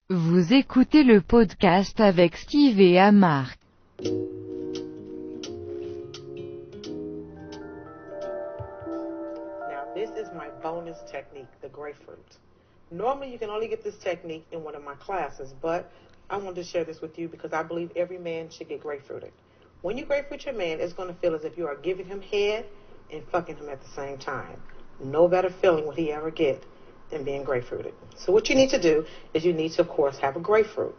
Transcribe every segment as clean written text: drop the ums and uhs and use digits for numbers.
Vous écoutez le podcast avec Steve et Amar. Now this is my bonus technique, the grapefruit. Normally you can only get this technique in one of my classes, but I wanted to share this with you because I believe every man should get grapefruited. When you grapefruit your man, it's going to feel as if you are giving him head and fucking him at the same time. No better feeling would he ever get than being grapefruited. So what you need to do is you need to, of course, have a grapefruit.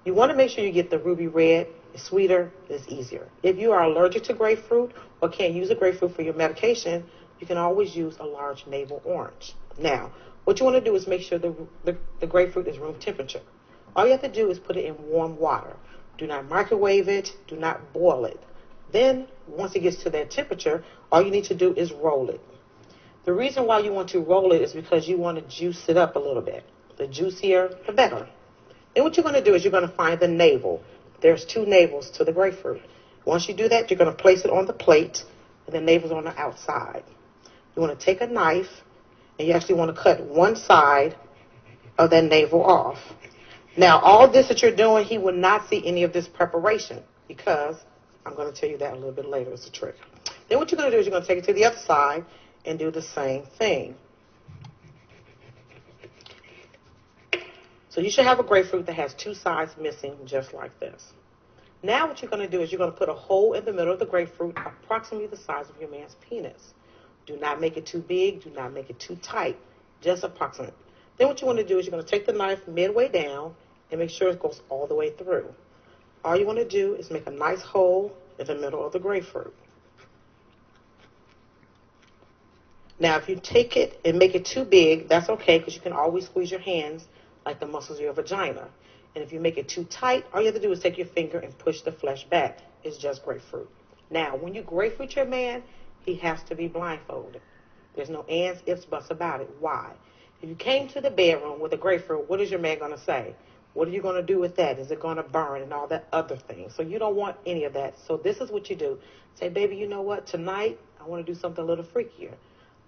You want to make sure you get the ruby red. It's sweeter, it's easier. If you are allergic to grapefruit or can't use a grapefruit for your medication, you can always use a large navel orange. Now, what you want to do is make sure the grapefruit is room temperature. All you have to do is put it in warm water. Do not microwave it. Do not boil it. Then, once it gets to that temperature, all you need to do is roll it. The reason why you want to roll it is because you want to juice it up a little bit. The juicier, the better. Then what you're going to do is you're going to find the navel. There's 2 navels to the grapefruit. Once you do that, you're going to place it on the plate, and the navel's on the outside. You want to take a knife, and you actually want to cut one side of that navel off. Now, all this that you're doing, he will not see any of this preparation because I'm going to tell you that a little bit later. It's a trick. Then what you're going to do is you're going to take it to the other side and do the same thing. So you should have a grapefruit that has 2 sides missing just like this. Now what you're going to do is you're going to put a hole in the middle of the grapefruit approximately the size of your man's penis. Do not make it too big. Do not make it too tight. Just approximate. Then what you want to do is you're going to take the knife midway down and make sure it goes all the way through. All you want to do is make a nice hole in the middle of the grapefruit. Now, if you take it and make it too big, that's okay because you can always squeeze your hands like the muscles of your vagina. And if you make it too tight, all you have to do is take your finger and push the flesh back. It's just grapefruit. Now, when you grapefruit your man, he has to be blindfolded. There's no ands, ifs, buts about it. Why? If you came to the bedroom with a grapefruit, what is your man going to say? What are you going to do with that? Is it going to burn and all that other thing? So you don't want any of that. So this is what you do. Say, baby, you know what? Tonight, I want to do something a little freakier.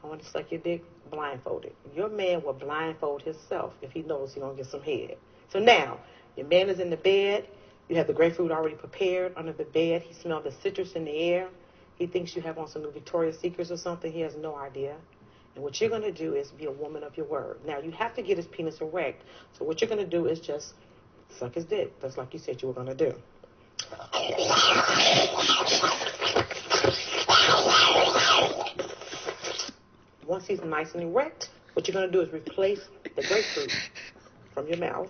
I want to suck your dick blindfolded. Your man will blindfold himself if he knows he's going to get some head. So now, your man is in the bed. You have the grapefruit already prepared under the bed. He smells the citrus in the air. He thinks you have on some new Victoria's Secrets or something. He has no idea. And what you're going to do is be a woman of your word. Now, you have to get his penis erect. So what you're going to do is just suck his dick, just like you said you were going to do. Once he's nice and erect, what you're going to do is replace the grapefruit from your mouth.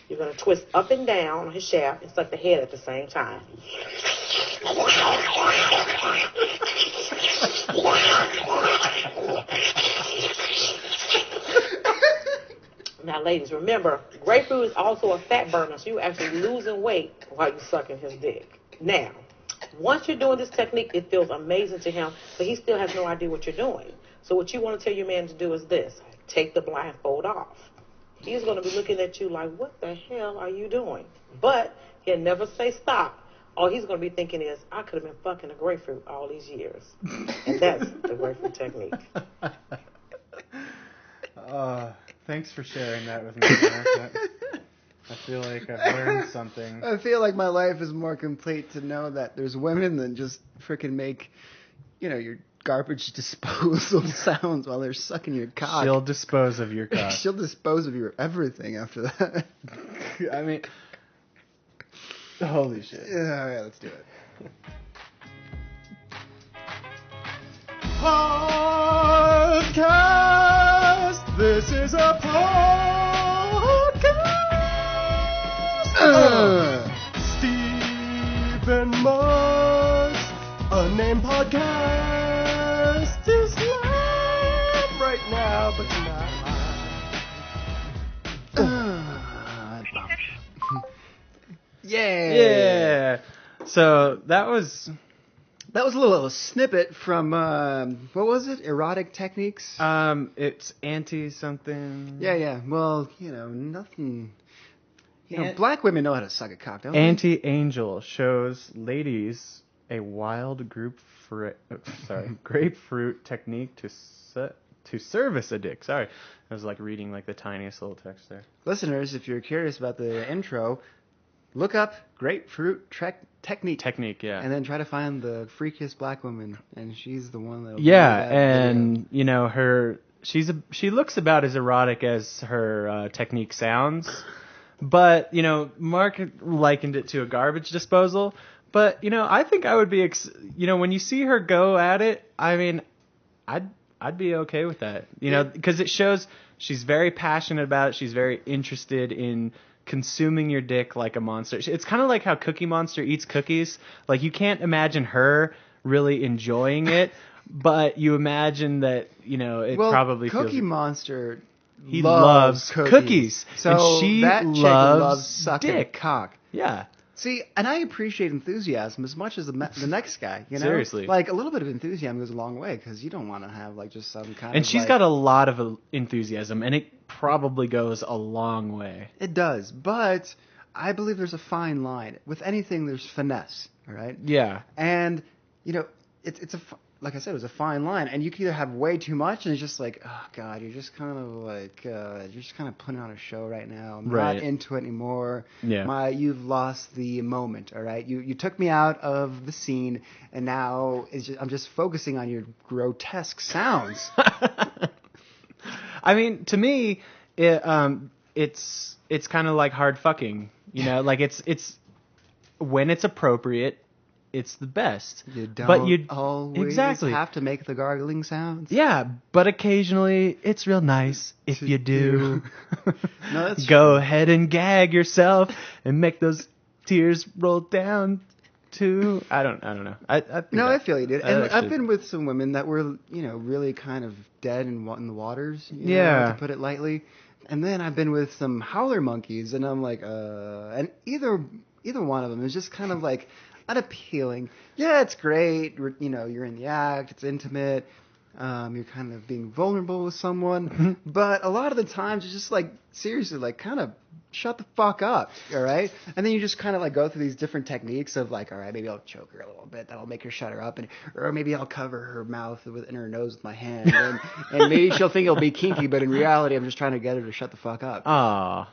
You're going to twist up and down on his shaft and suck the head at the same time. Now, ladies, remember, grapefruit is also a fat burner, so you're actually losing weight while you're sucking his dick. Now, once you're doing this technique, it feels amazing to him, but he still has no idea what you're doing. So what you want to tell your man to do is this. Take the blindfold off. He's going to be looking at you like, what the hell are you doing? But he'll never say stop. All he's going to be thinking is, I could have been fucking a grapefruit all these years. And that's the grapefruit technique. Thanks for sharing that with me, Mark. I feel like I've learned something. I feel like my life is more complete to know that there's women that just freaking make, your garbage disposal sounds while they're sucking your cock. She'll dispose of your cock. She'll dispose of your everything after that. I mean, holy shit. Yeah, let's do it. Podcast. This is a podcast. Steve and Mark's Unnamed Podcast is live right now, but not live. Yeah. So that was a little snippet from what was it? Erotic techniques. It's anti something. Yeah. Well, nothing. Black women know how to suck a cock, don't they? Anti-Angel shows ladies a wild grapefruit technique to service a dick. Sorry. I was like reading like the tiniest little text there. Listeners, if you're curious about the intro, look up Grapefruit Technique. Technique, yeah. And then try to find the freakiest black woman, and she's the one that'll Yeah, do that and video. you know she looks about as erotic as her technique sounds, but you know Mark likened it to a garbage disposal. But you know I think I would be when you see her go at it, I mean, I'd be okay with that, you know, because it shows she's very passionate about it. She's very interested in consuming your dick like a monster. It's kind of like how Cookie Monster eats cookies. Like you can't imagine her really enjoying it, but you imagine that, you know, it probably Cookie feels... Monster He loves cookies. So and she that chick loves sucking dick. cock. Yeah. See, and I appreciate enthusiasm as much as the next guy, you know? Seriously. Like, a little bit of enthusiasm goes a long way, because you don't want to have, like, just some kind And of, she's got a lot of enthusiasm, and it probably goes a long way. It does, but I believe there's a fine line. With anything, there's finesse, all right? Yeah. And, you know, like I said, it was a fine line, and you can either have way too much, and it's just like, oh god, you're just kind of putting on a show right now. I'm not into it anymore. Yeah. You've lost the moment. All right, you took me out of the scene, and now I'm just focusing on your grotesque sounds. I mean, to me, it's kind of like hard fucking. You know, like it's when it's appropriate. It's the best. You don't but you always have to make the gargling sounds. Yeah, but occasionally it's real nice if you do. No, that's Go true. ahead and gag yourself and make those tears roll down too. I don't know. I feel you, dude. And actually, I've been with some women that were, you know, really kind of dead in the waters. You yeah. know, to put it lightly. And then I've been with some howler monkeys, and I'm like, and either one of them is just kind of like unappealing. Yeah, it's great. You know, you're in the act. It's intimate. You're kind of being vulnerable with someone. But a lot of the times, it's just like, seriously, like, kind of shut the fuck up, all right? And then you just kind of like go through these different techniques of like, all right, maybe I'll choke her a little bit. That'll make her shut her up. Or maybe I'll cover her mouth and her nose with my hand. And maybe she'll think it'll be kinky, but in reality, I'm just trying to get her to shut the fuck up. Aw.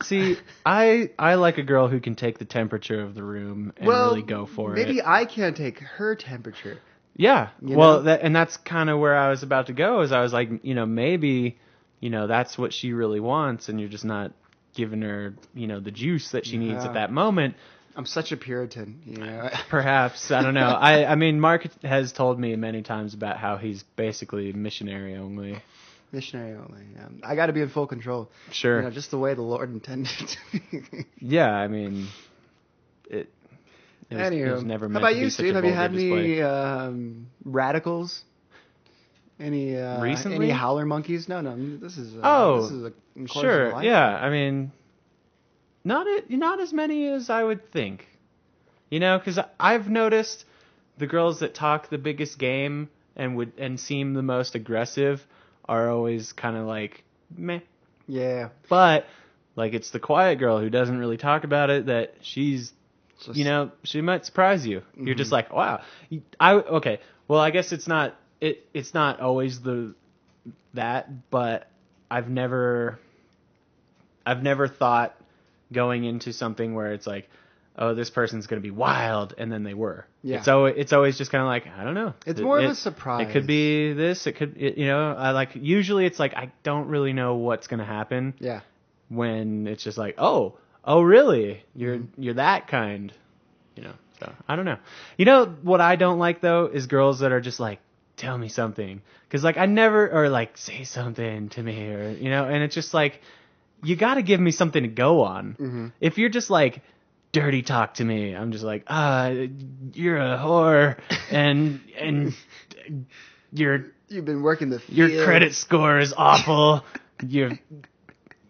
See, I like a girl who can take the temperature of the room and really go for it. Maybe I can't take her temperature. Yeah. You well, know? and that's kind of where I was about to go. Is I was like, you know, maybe, you know, that's what she really wants, and you're just not giving her, you know, the juice that she needs at that moment. I'm such a Puritan, you know. Perhaps, I don't know. I mean, Mark has told me many times about how he's basically missionary only. Missionary only. Yeah. I got to be in full control. Sure. You know, just the way the Lord intended it to be. Yeah, I mean, it was never meant how about to you, be such a Steve? Have you had vulgar any radicals? Any recently? Any howler monkeys? No. This is a sure. Yeah, I mean, not as many as I would think. You know, because I've noticed the girls that talk the biggest game and seem the most aggressive are always kind of like meh. Yeah. But like it's the quiet girl who doesn't really talk about it that she's Just, you know, she might surprise you. Mm-hmm. You're just like, wow. Okay. Well, I guess it's not always that, but I've never thought going into something where it's like, oh, this person's going to be wild, and then they were. Yeah. It's always just kind of like, I don't know. It's more of a surprise. It could be this. It could, you know, usually it's like, I don't really know what's going to happen. Yeah. When it's just like, oh, really? You're that kind, you know. So I don't know. You know what I don't like though is girls that are just like, tell me something, because like I never, or like say something to me, or you know, and it's just like you got to give me something to go on. Mm-hmm. If you're just like dirty talk to me, I'm just like, you're a whore, and you've been working the field. Your credit score is awful.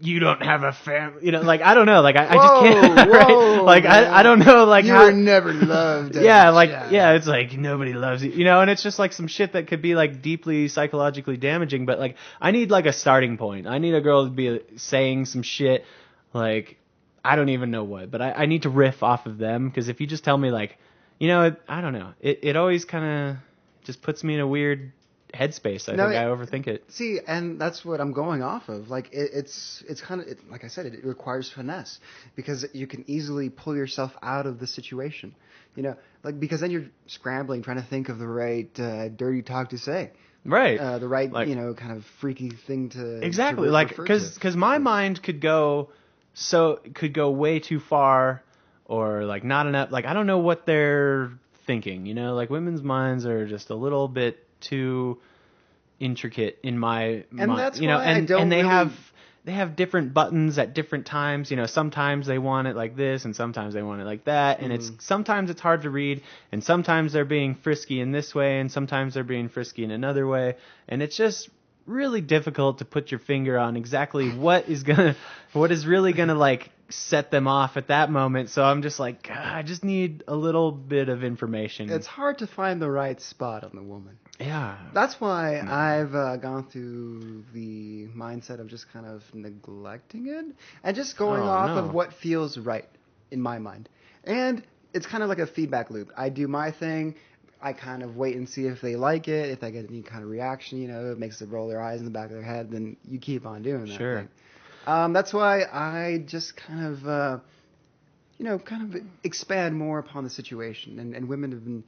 You don't have a family, you know, like, I don't know, like, I just can't, right? Like, I don't know, like, you were never loved. Yeah, like, yeah, it's like, nobody loves you, you know, and it's just, like, some shit that could be, like, deeply psychologically damaging, but, like, I need, like, a starting point. I need a girl to be saying some shit, like, I don't even know what, but I need to riff off of them, because if you just tell me, like, you know, I don't know, it always kind of just puts me in a weird headspace. I No, think I overthink it. See, and that's what I'm going off of. Like it's kind of like I said, it requires finesse because you can easily pull yourself out of the situation. You know, like because then you're scrambling trying to think of the right dirty talk to say. Right. The right, Like, kind of freaky thing to exactly. to Like refer to. because my mind could go way too far, or like not enough. Like I don't know what they're thinking. Like women's minds are just a little bit too intricate in my mind. That's why I don't and they really... have different buttons at different times. Sometimes they want it like this, and sometimes they want it like that. And sometimes it's hard to read, and sometimes they're being frisky in this way, and sometimes they're being frisky in another way. And it's just really difficult to put your finger on exactly what is really gonna like set them off at that moment. So I'm just like, God, I just need a little bit of information. It's hard to find the right spot on the woman. Yeah. That's why I've gone through the mindset of just kind of neglecting it and just going off of what feels right in my mind. And it's kind of like a feedback loop. I do my thing. I kind of wait and see if they like it. If I get any kind of reaction, it makes them roll their eyes in the back of their head, then you keep on doing that Sure. thing. That's why I just kind of, expand more upon the situation. And women have been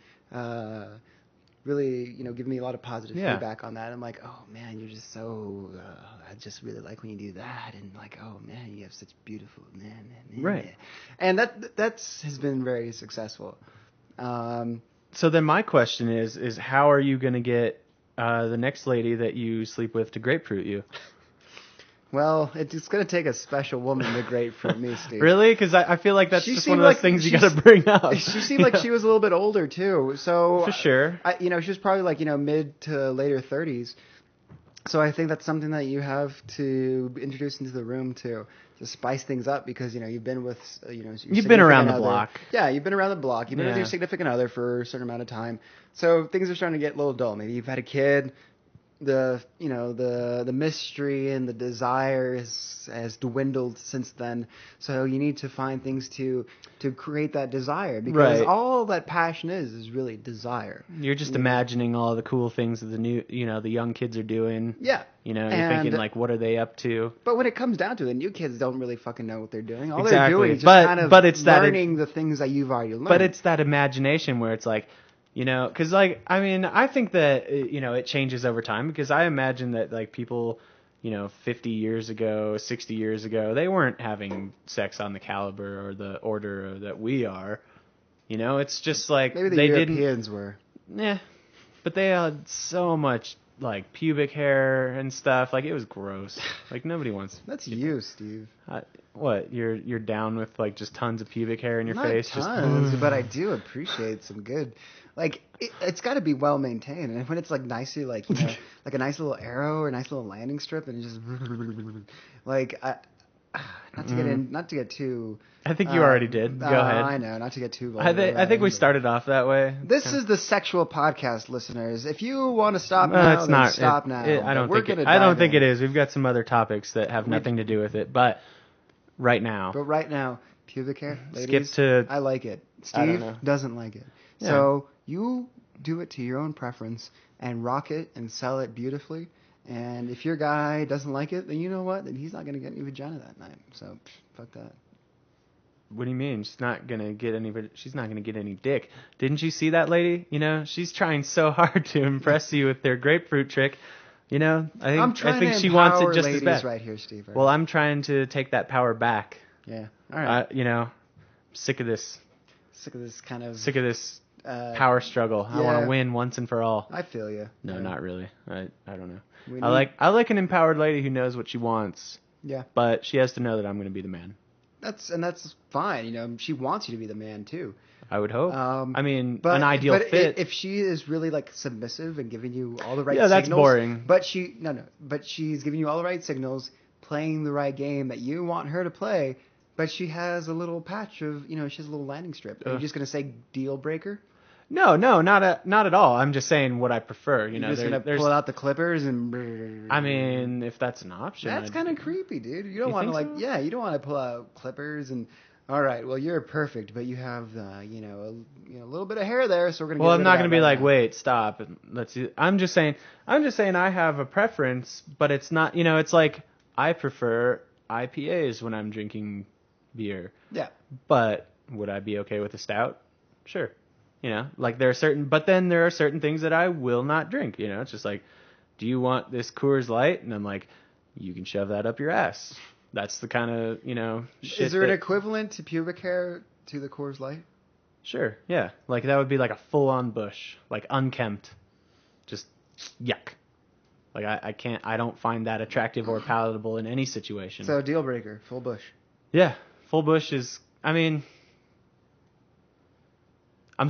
really, giving me a lot of positive feedback on that. I'm like, oh, man, you're just so, I just really like when you do that. And like, oh, man, you have such beautiful, man. Right. And that's has been very successful. So then my question is how are you going to get the next lady that you sleep with to grapefruit you? Well, it's going to take a special woman to grapefruit me, Steve. Really? Because I feel like that's just one of those things you got to bring up. She seemed like she was a little bit older, too. So for sure. She was probably like, mid to later 30s. So I think that's something that you have to introduce into the room to spice things up because, you've been with, you've been around the block. Yeah, you've been around the block. You've been with your significant other for a certain amount of time. So things are starting to get a little dull. Maybe you've had a kid. The mystery and the desire has dwindled since then. So you need to find things to create that desire because all that passion is really desire. You're just imagining all the cool things that the young kids are doing. Yeah. You're thinking like, what are they up to? But when it comes down to it, the new kids don't really fucking know what they're doing. All exactly. they're doing is just kind of it's learning the things that you've already learned. But it's that imagination where it's like, because like, I mean, I think that, it changes over time because I imagine that like people, 50 years ago, 60 years ago, they weren't having sex on the caliber or the order that we are. It's just like maybe the Europeans were. Yeah, but they had so much like pubic hair and stuff. Like it was gross. Like nobody wants. That's you, Steve. What you're down with like just tons of pubic hair in your face? Tons, but I do appreciate some good. Like it's got to be well maintained, and when it's like nicely, like like a nice little arrow or a nice little landing strip, and it just like not to get too. I think you already did. Go ahead. I know, not to get too vulgar. I think we started off that way. This is the sexual podcast, listeners. If you want to stop now, it's then not. stop now. I don't think it is. We've got some other topics that have nothing to do with it, but right now, pubic hair, ladies, skip to. I like it. Steve doesn't like it. Yeah. So you do it to your own preference and rock it and sell it beautifully. And if your guy doesn't like it, then you know what? Then he's not going to get any vagina that night. So fuck that. What do you mean? She's not gonna get any dick. Didn't you see that lady? She's trying so hard to impress you with their grapefruit trick. I think she wants it just as bad. Right here, Steve. Well, I'm trying to take that power back. Yeah. All right. Sick of this. Sick of this power struggle. I want to win once and for all. I feel you. No, not really. I don't know. I like an empowered lady who knows what she wants. Yeah. But she has to know that I'm going to be the man. That's fine. She wants you to be the man too. I would hope. An ideal but fit. If she is really like submissive and giving you all the right signals. Yeah, that's boring. But she's giving you all the right signals, playing the right game that you want her to play. But she has a little patch of, she has a little landing strip. Are you just going to say deal breaker? No, not at all. I'm just saying what I prefer. You're just going to pull out the clippers and... I mean, if that's an option. That's kind of creepy, dude. You don't want to so? you don't want to pull out clippers and All right. Well, you're perfect, but you have a little bit of hair there, so we're gonna. Well, get I'm rid not of going that to be right like, now. wait, stop. Let's see. I'm just saying I have a preference, but it's not, it's like I prefer IPAs when I'm drinking beer. Yeah. But would I be okay with a stout? Sure. Like but then there are certain things that I will not drink. It's just like, do you want this Coors Light? And I'm like, you can shove that up your ass. That's the kind of, shit. Is there an equivalent to pubic hair to the Coors Light? Sure, yeah. Like that would be like a full-on bush, like unkempt. Just yuck. Like I don't find that attractive or palatable in any situation. So deal breaker, full bush. Yeah, full bush is, I'm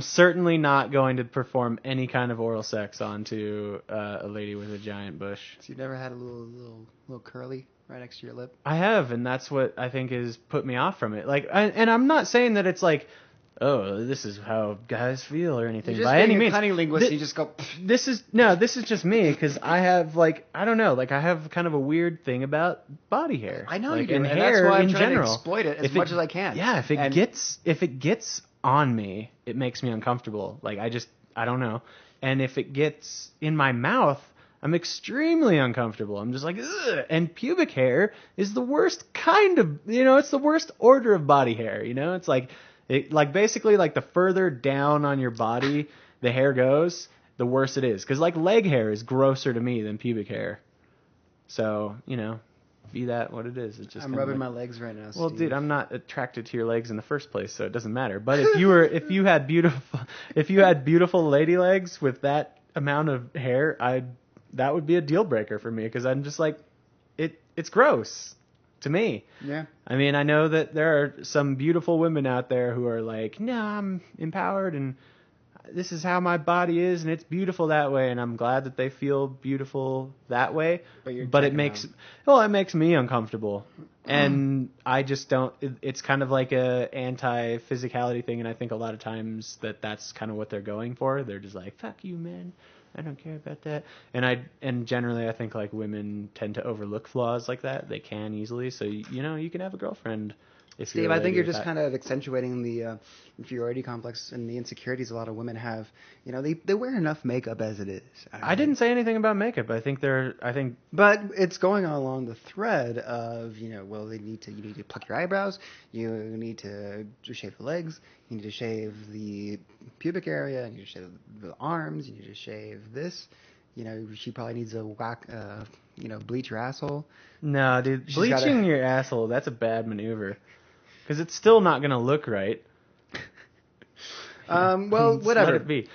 certainly not going to perform any kind of oral sex onto a lady with a giant bush. So you've never had a little curly right next to your lip? I have, and that's what I think has put me off from it. Like, and I'm not saying that it's like, oh, this is how guys feel or anything by any means. Cunning linguist, you just go. This is just me because I have I don't know, I have kind of a weird thing about body hair. I know like, you do, and and hair that's why I'm in trying general. to exploit it as much as I can. Yeah, if it gets on me, it makes me uncomfortable. Like I don't know, and if it gets in my mouth, I'm extremely uncomfortable. I'm just like, ugh. And pubic hair is the worst kind of, it's the worst order of body hair. It's like, basically like the further down on your body the hair goes, the worse it is. Because like leg hair is grosser to me than pubic hair. So, be that what it is. It's just I'm rubbing my legs right now, Steve. Well, dude, I'm not attracted to your legs in the first place, so it doesn't matter. But if you had beautiful lady legs with that amount of hair, that would be a deal breaker for me because I'm just like, it's gross to me. Yeah. I know that there are some beautiful women out there who are like, no, I'm empowered and this is how my body is and it's beautiful that way, and I'm glad that they feel beautiful that way. But it makes me uncomfortable. And I just don't. It's kind of like a anti-physicality thing, and I think a lot of times that's kind of what they're going for. They're just like, fuck you, man. I don't care about that. And generally I think like women tend to overlook flaws like that. They can easily. So you can have a girlfriend. Steve, I think you're just kind of accentuating the inferiority complex and the insecurities a lot of women have. They wear enough makeup as it is. I didn't say anything about makeup. But it's going along the thread of, well, you need to pluck your eyebrows, you need to shave the legs, you need to shave the pubic area, you need to shave the arms, you need to shave this. She probably needs a bleach your asshole. No, dude, bleaching your asshole, that's a bad maneuver. Because it's still not going to look right. Well, whatever. Let it be.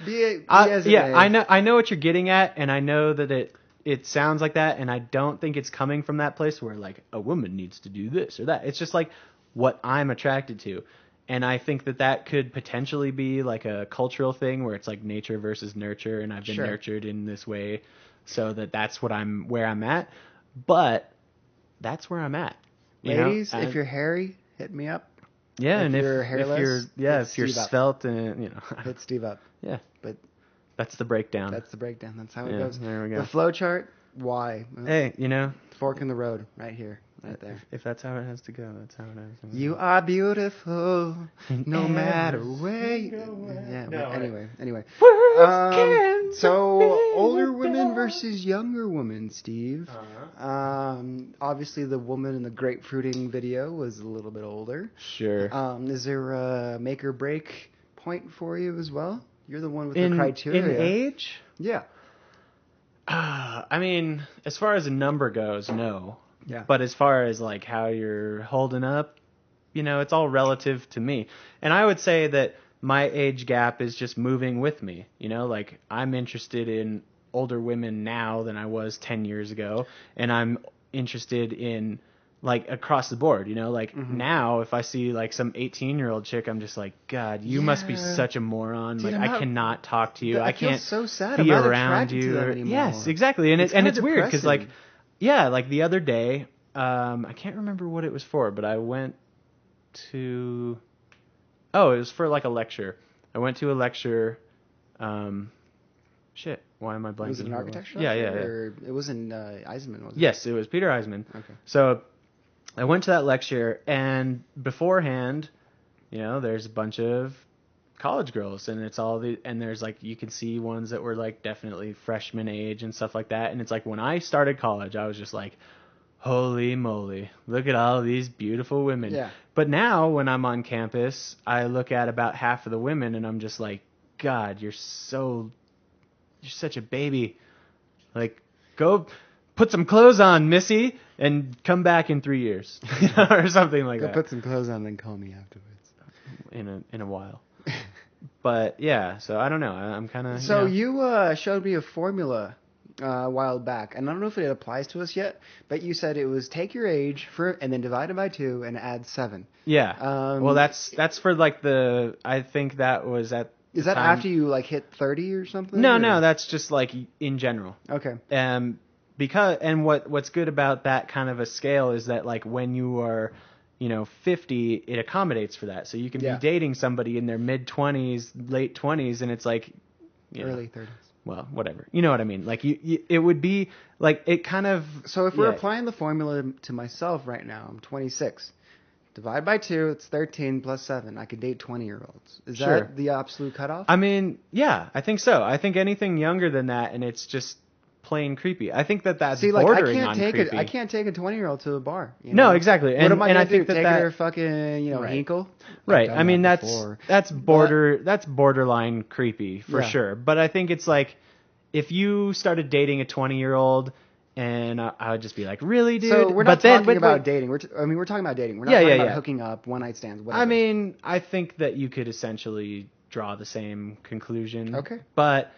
As it may. I know what you're getting at, and I know that it sounds like that, and I don't think it's coming from that place where like a woman needs to do this or that. It's just like what I'm attracted to. And I think that could potentially be like a cultural thing where it's like nature versus nurture, and I've been nurtured in this way, so that's where I'm at. But that's where I'm at. Ladies, if you're hairy, hit me up. Yeah, if and you're hairless, if you're svelte and hit Steve up. Yeah, but that's the breakdown. That's how it goes. There we go. The flow chart. Why? Hey, fork in the road, right here, right there. If that's how it has to go, that's how it has to go. You are beautiful, no matter where you go. Yeah. No, anyway. So older women versus younger women, Steve. Obviously, the woman in the grapefruiting video was a little bit older. Sure. Is there a make or break point for you as well? You're the one with the criteria. In age? Yeah. As far as a number goes, no. Yeah. But as far as like how you're holding up, it's all relative to me. And I would say that my age gap is just moving with me. Like I'm interested in older women now than I was 10 years ago, and I'm interested in like across the board, now if I see like some 18-year-old chick, I'm just like, God, you must be such a moron. Dude, I cannot talk to you. I can't so sad. be I'm not around you. To them anymore. Yes, exactly. And it's weird because like the other day, I can't remember what it was for, but I went to, it was for like a lecture. I went to a lecture, why am I blanking? Was it an architecture? Yeah. Or it was in Eisman, wasn't it? Yes, it was Peter Eisman. Okay. So I went to that lecture, and beforehand, there's a bunch of college girls, and and there's like, you can see ones that were like definitely freshman age and stuff like that. And it's like, when I started college, I was just like, holy moly, look at all these beautiful women. Yeah. But now when I'm on campus, I look at about half of the women and I'm just like, God, you're such a baby. Like, go put some clothes on, Missy, and come back in 3 years, or something like that. Go put some clothes on and then call me afterwards. In a while. But yeah, so I don't know. I'm kind of. So you showed me a formula a while back, and I don't know if it applies to us yet, but you said it was take your age and then divide it by 2 and add 7. Yeah. Well, that's for like I think that was at. Is that after you like hit 30 or something? No, that's just like in general. Okay. Because what's good about that kind of a scale is that like when you are 50, it accommodates for that. So you can be dating somebody in their mid 20s, late 20s, and it's like early 30s. Well, whatever. You know what I mean? Like it would be like it kind of. So if we're applying the formula to myself right now, I'm 26. Divide by 2, it's 13 plus 7. I could date 20-year-olds. Is that the absolute cutoff? I mean, yeah, I think so. I think anything younger than that, and it's just plain creepy. I think that's bordering on creepy. I can't take a 20-year-old to a bar. No, exactly. What am I going to do? Take her fucking, Hinkle? Right. I mean, that's borderline creepy for sure. But I think it's like, if you started dating a 20-year-old, and I would just be like, really, dude? So we're not talking about dating. We're talking about dating. We're not talking about hooking up, one-night stands, whatever. I mean, I think that you could essentially draw the same conclusion. Okay. But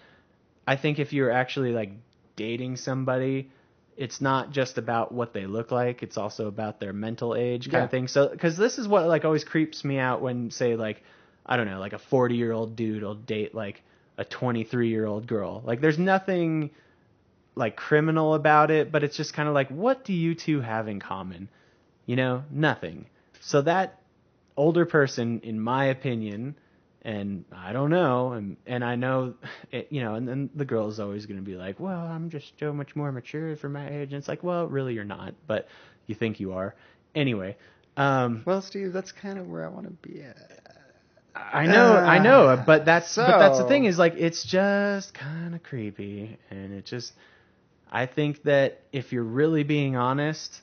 I think if you're actually like dating somebody, it's not just about what they look like, it's also about their mental age kind of thing. So, because this is what like always creeps me out when, say, like, I don't know, like a 40-year-old dude will date like a 23-year-old girl. Like, there's nothing like criminal about it, but it's just kind of like, what do you two have in common? Nothing. So that older person, in my opinion, and I don't know, and I know, and then the girl is always going to be like, well, I'm just so much more mature for my age. And it's like, well, really you're not, but you think you are. Anyway. Well, Steve, that's kind of where I want to be at. I know, but that's the thing is, like, it's just kind of creepy, and it just, I think that if you're really being honest,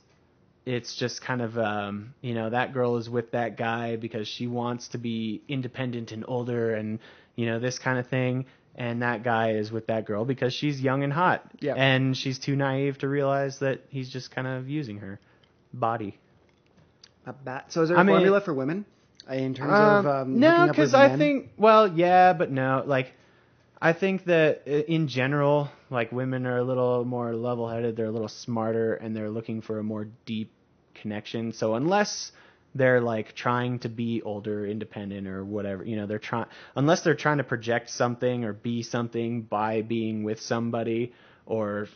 it's just kind of, that girl is with that guy because she wants to be independent and older and, this kind of thing. And that guy is with that girl because she's young and hot. Yeah. And she's too naive to realize that he's just kind of using her body. So is there a formula for women in terms of no, because I think, well, yeah, but no. Like, I think that in general, like, women are a little more level-headed, they're a little smarter, and they're looking for a more deep connection. So unless they're like trying to be older, independent, or whatever, unless they're trying to project something or be something by being with somebody, or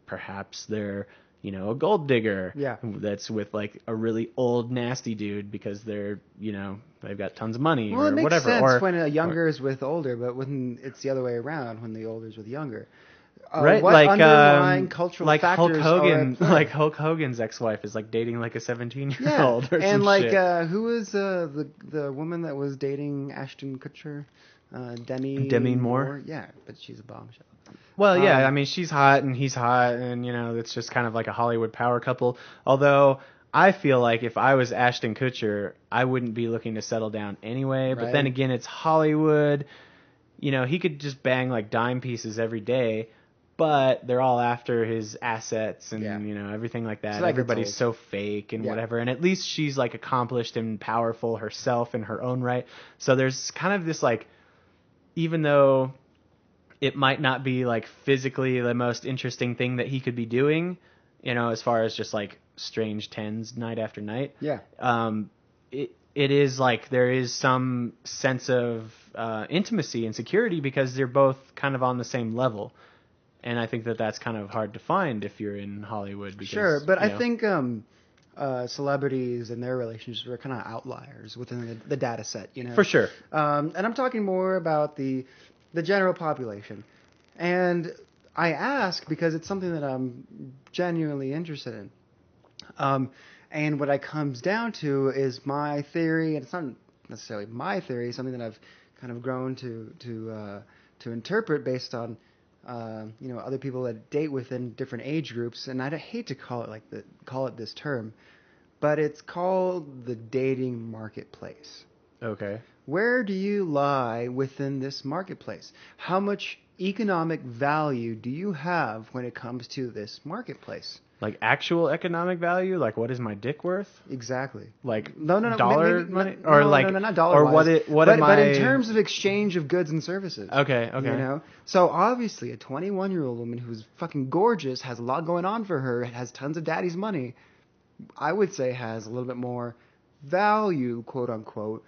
perhaps they're, a gold digger that's with like a really old nasty dude because they're, they've got tons of money, or whatever. Well, it makes sense when a younger is with older, but when it's the other way around, when the older is with younger. Right, what like underlying cultural like factors Hulk Hogan, are like Hulk Hogan's ex-wife is like dating like a 17-year-old, or and some like shit. Who was the woman that was dating Ashton Kutcher? Demi Moore. Yeah, but she's a bombshell. Well, yeah, I mean, she's hot and he's hot, and it's just kind of like a Hollywood power couple. Although I feel like if I was Ashton Kutcher, I wouldn't be looking to settle down anyway. But then again, it's Hollywood. He could just bang like dime pieces every day, but they're all after his assets and everything like that. So everybody's so fake and whatever. And at least she's like accomplished and powerful herself in her own right. So there's kind of this like, even though it might not be like physically the most interesting thing that he could be doing, as far as just like strange tens night after night. Yeah. It is like there is some sense of intimacy and security because they're both kind of on the same level. And I think that that's kind of hard to find if you're in Hollywood. Because, sure, but I think celebrities and their relationships are kind of outliers within the data set, For sure. And I'm talking more about the general population. And I ask because it's something that I'm genuinely interested in. And what it comes down to is my theory, and it's not necessarily my theory, something that I've kind of grown to interpret based on other people that date within different age groups, and I hate to call it this term, but it's called the dating marketplace. Okay. Where do you lie within this marketplace? How much economic value do you have when it comes to this marketplace? Like actual economic value? Like what is my dick worth? Exactly. Like no, dollar maybe, money? No, Or like no, not dollar or wise. what am I? But in terms of exchange of goods and services. Okay. You know? So obviously a 21-year-old woman who's fucking gorgeous, has a lot going on for her, has tons of daddy's money, I would say has a little bit more value, quote unquote,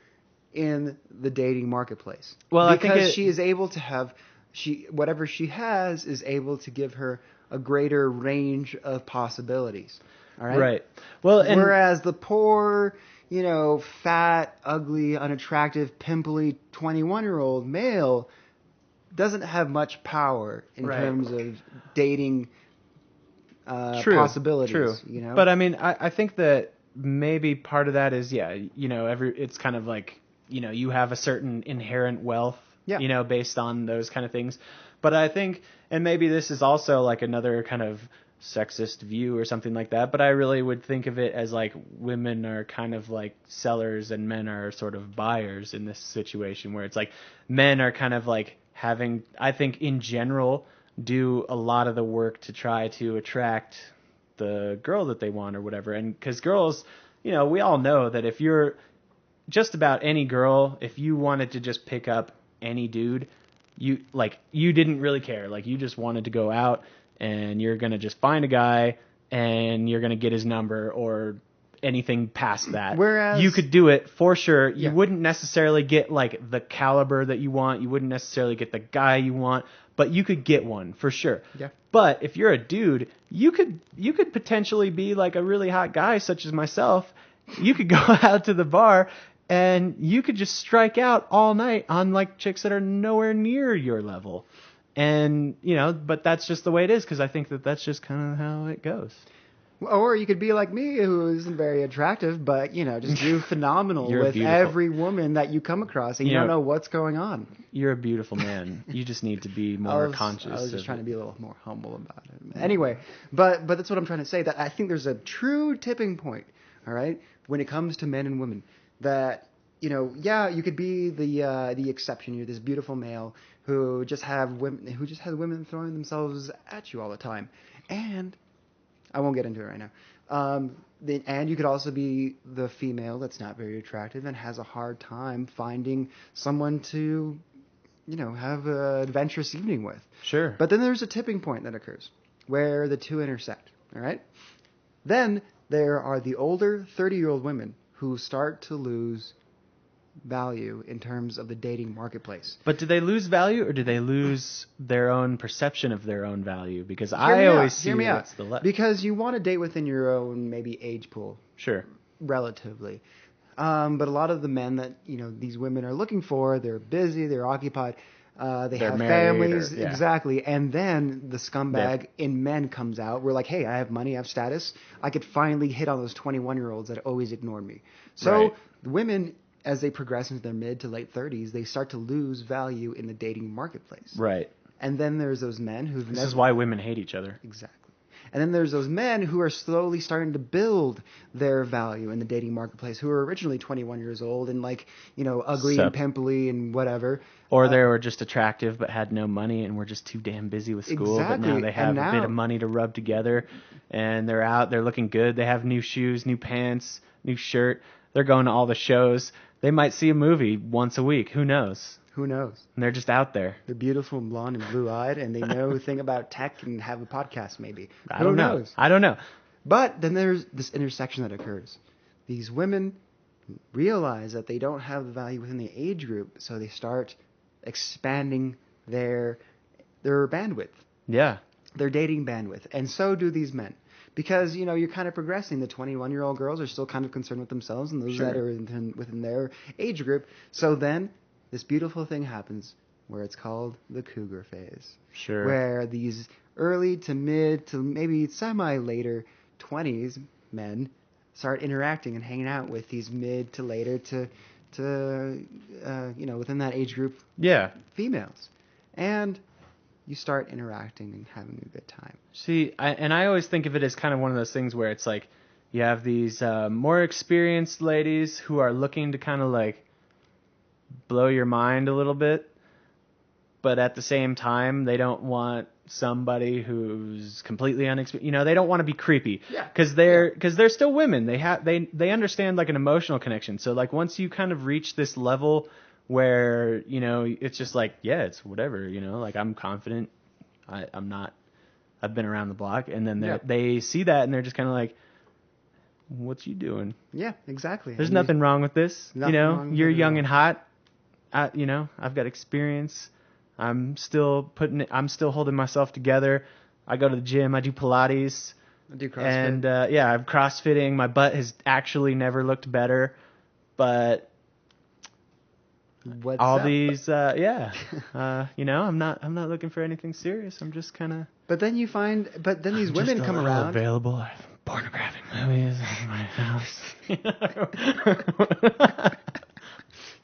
in the dating marketplace. Well, because she is able to have whatever she has is able to give her a greater range of possibilities. All right. Right. Well, whereas the poor, fat, ugly, unattractive, pimply 21-year-old male doesn't have much power in terms of dating possibilities. True. But I mean, I think that maybe part of that is it's kind of like you have a certain inherent wealth, based on those kind of things. But I think, and maybe this is also like another kind of sexist view or something like that, but I really would think of it as like women are kind of like sellers and men are sort of buyers in this situation, where it's like men are kind of like having, I think in general, do a lot of the work to try to attract the girl that they want or whatever. And because girls, we all know that if you're just about any girl, if you wanted to just pick up any dude, you didn't really care. Like you just wanted to go out and you're going to just find a guy and you're going to get his number or anything past that. Whereas you could do it for sure. You wouldn't necessarily get like the caliber that you want. You wouldn't necessarily get the guy you want, but you could get one for sure. Yeah. But if you're a dude, you could potentially be like a really hot guy such as myself. You could go out to the bar and you could just strike out all night on like chicks that are nowhere near your level. And, but that's just the way it is, because I think that that's just kind of how it goes. Or you could be like me, who isn't very attractive, but, just do phenomenal with every woman that you come across, and you don't know what's going on. You're a beautiful man. You just need to be more conscious. I was just trying to be a little more humble about it. Anyway, but that's what I'm trying to say, that I think there's a true tipping point, all right, when it comes to men and women, that, you could be the exception. You're this beautiful male who just has women throwing themselves at you all the time. And I won't get into it right now. And you could also be the female that's not very attractive and has a hard time finding someone to, have an adventurous evening with. Sure. But then there's a tipping point that occurs where the two intersect, all right? Then there are the older 30-year-old women who start to lose value in terms of the dating marketplace. But do they lose value, or do they lose their own perception of their own value? Because I always see it's the left. Because you want to date within your own maybe age pool. Sure. Relatively. But a lot of the men that these women are looking for, they're busy, they're occupied, they're have families, exactly. And then the scumbag in men comes out. We're like, hey, I have money, I have status. I could finally hit on those 21-year-olds that always ignored me. So women, as they progress into their mid to late 30s, they start to lose value in the dating marketplace. Right. And then there's those men who... This is why women hate each other. Exactly. And then there's those men who are slowly starting to build their value in the dating marketplace, who are originally 21 years old and ugly and pimply and whatever. Or they were just attractive but had no money and were just too damn busy with school. Exactly. But now they have a bit of money to rub together, and they're out, they're looking good. They have new shoes, new pants, new shirt. They're going to all the shows. They might see a movie once a week. Who knows? Who knows? And they're just out there. They're beautiful and blonde and blue-eyed, and they know a thing about tech and have a podcast maybe. I don't know. But then there's this intersection that occurs. These women realize that they don't have the value within the age group, so they start expanding their bandwidth. Yeah. Their dating bandwidth. And so do these men. Because, you're kind of progressing. The 21-year-old girls are still kind of concerned with themselves and those that are within their age group. So then this beautiful thing happens where it's called the cougar phase. Sure. Where these early to mid to maybe semi-later 20s men start interacting and hanging out with these mid to later to to, within that age group, Yeah. females. And you start interacting and having a good time. See, I always think of it as kind of one of those things where it's like you have these more experienced ladies who are looking to kind of like blow your mind a little bit, but at the same time they don't want somebody who's completely unexperienced. They don't want to be creepy. Yeah. Because they're still women. They understand like an emotional connection. So like once you kind of reach this level where it's just like, yeah, it's whatever. Like I'm confident. I've been around the block, and then they see that and they're just kind of like, what you doing? Yeah, exactly. There's nothing wrong with this. Wrong You're with it young at and hot. I've got experience. I'm still holding myself together. I go to the gym. I do Pilates. I do CrossFit. And I'm CrossFitting. My butt has actually never looked better, but What's all up? these, I'm not looking for anything serious. I'm just kind of. But then these women come around. Available. I have pornographic movies in my house.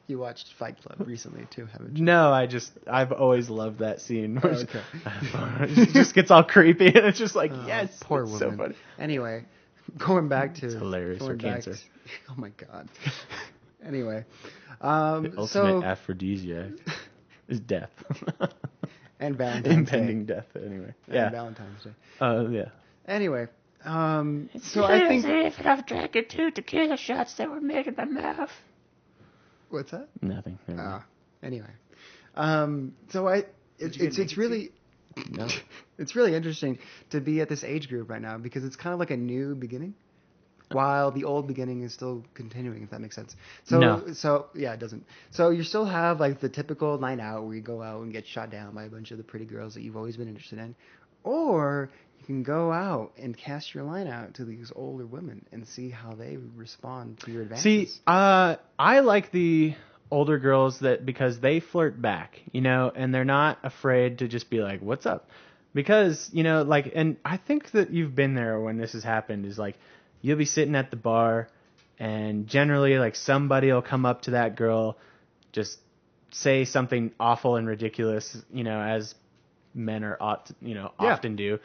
You watched Fight Club recently too, haven't you? No, I've always loved that scene. Where Okay. it just gets all creepy, and it's just like, yes, Poor it's woman. so funny. Anyway, going back to... It's hilarious for cancer. Oh my god. Anyway. The ultimate aphrodisiac is death. And Valentine's Impending Day. death, anyway. And Yeah. Valentine's Day. Yeah. Anyway. So I think... if I've drank 2 tequila shots that were made in my mouth. What's that? Nothing. Never mind. Anyway. So it's really... No. It's really interesting to be at this age group right now because it's kind of like a new beginning, while the old beginning is still continuing, if that makes sense. So, No. So yeah, it doesn't. So you still have like the typical night out where you go out and get shot down by a bunch of the pretty girls that you've always been interested in, or you can go out and cast your line out to these older women and see how they respond to your advances. See, I like the older girls because they flirt back, and they're not afraid to just be like, what's up? Because, and I think that you've been there when this has happened, is like, you'll be sitting at the bar and generally like somebody will come up to that girl, just say something awful and ridiculous, as men are often do.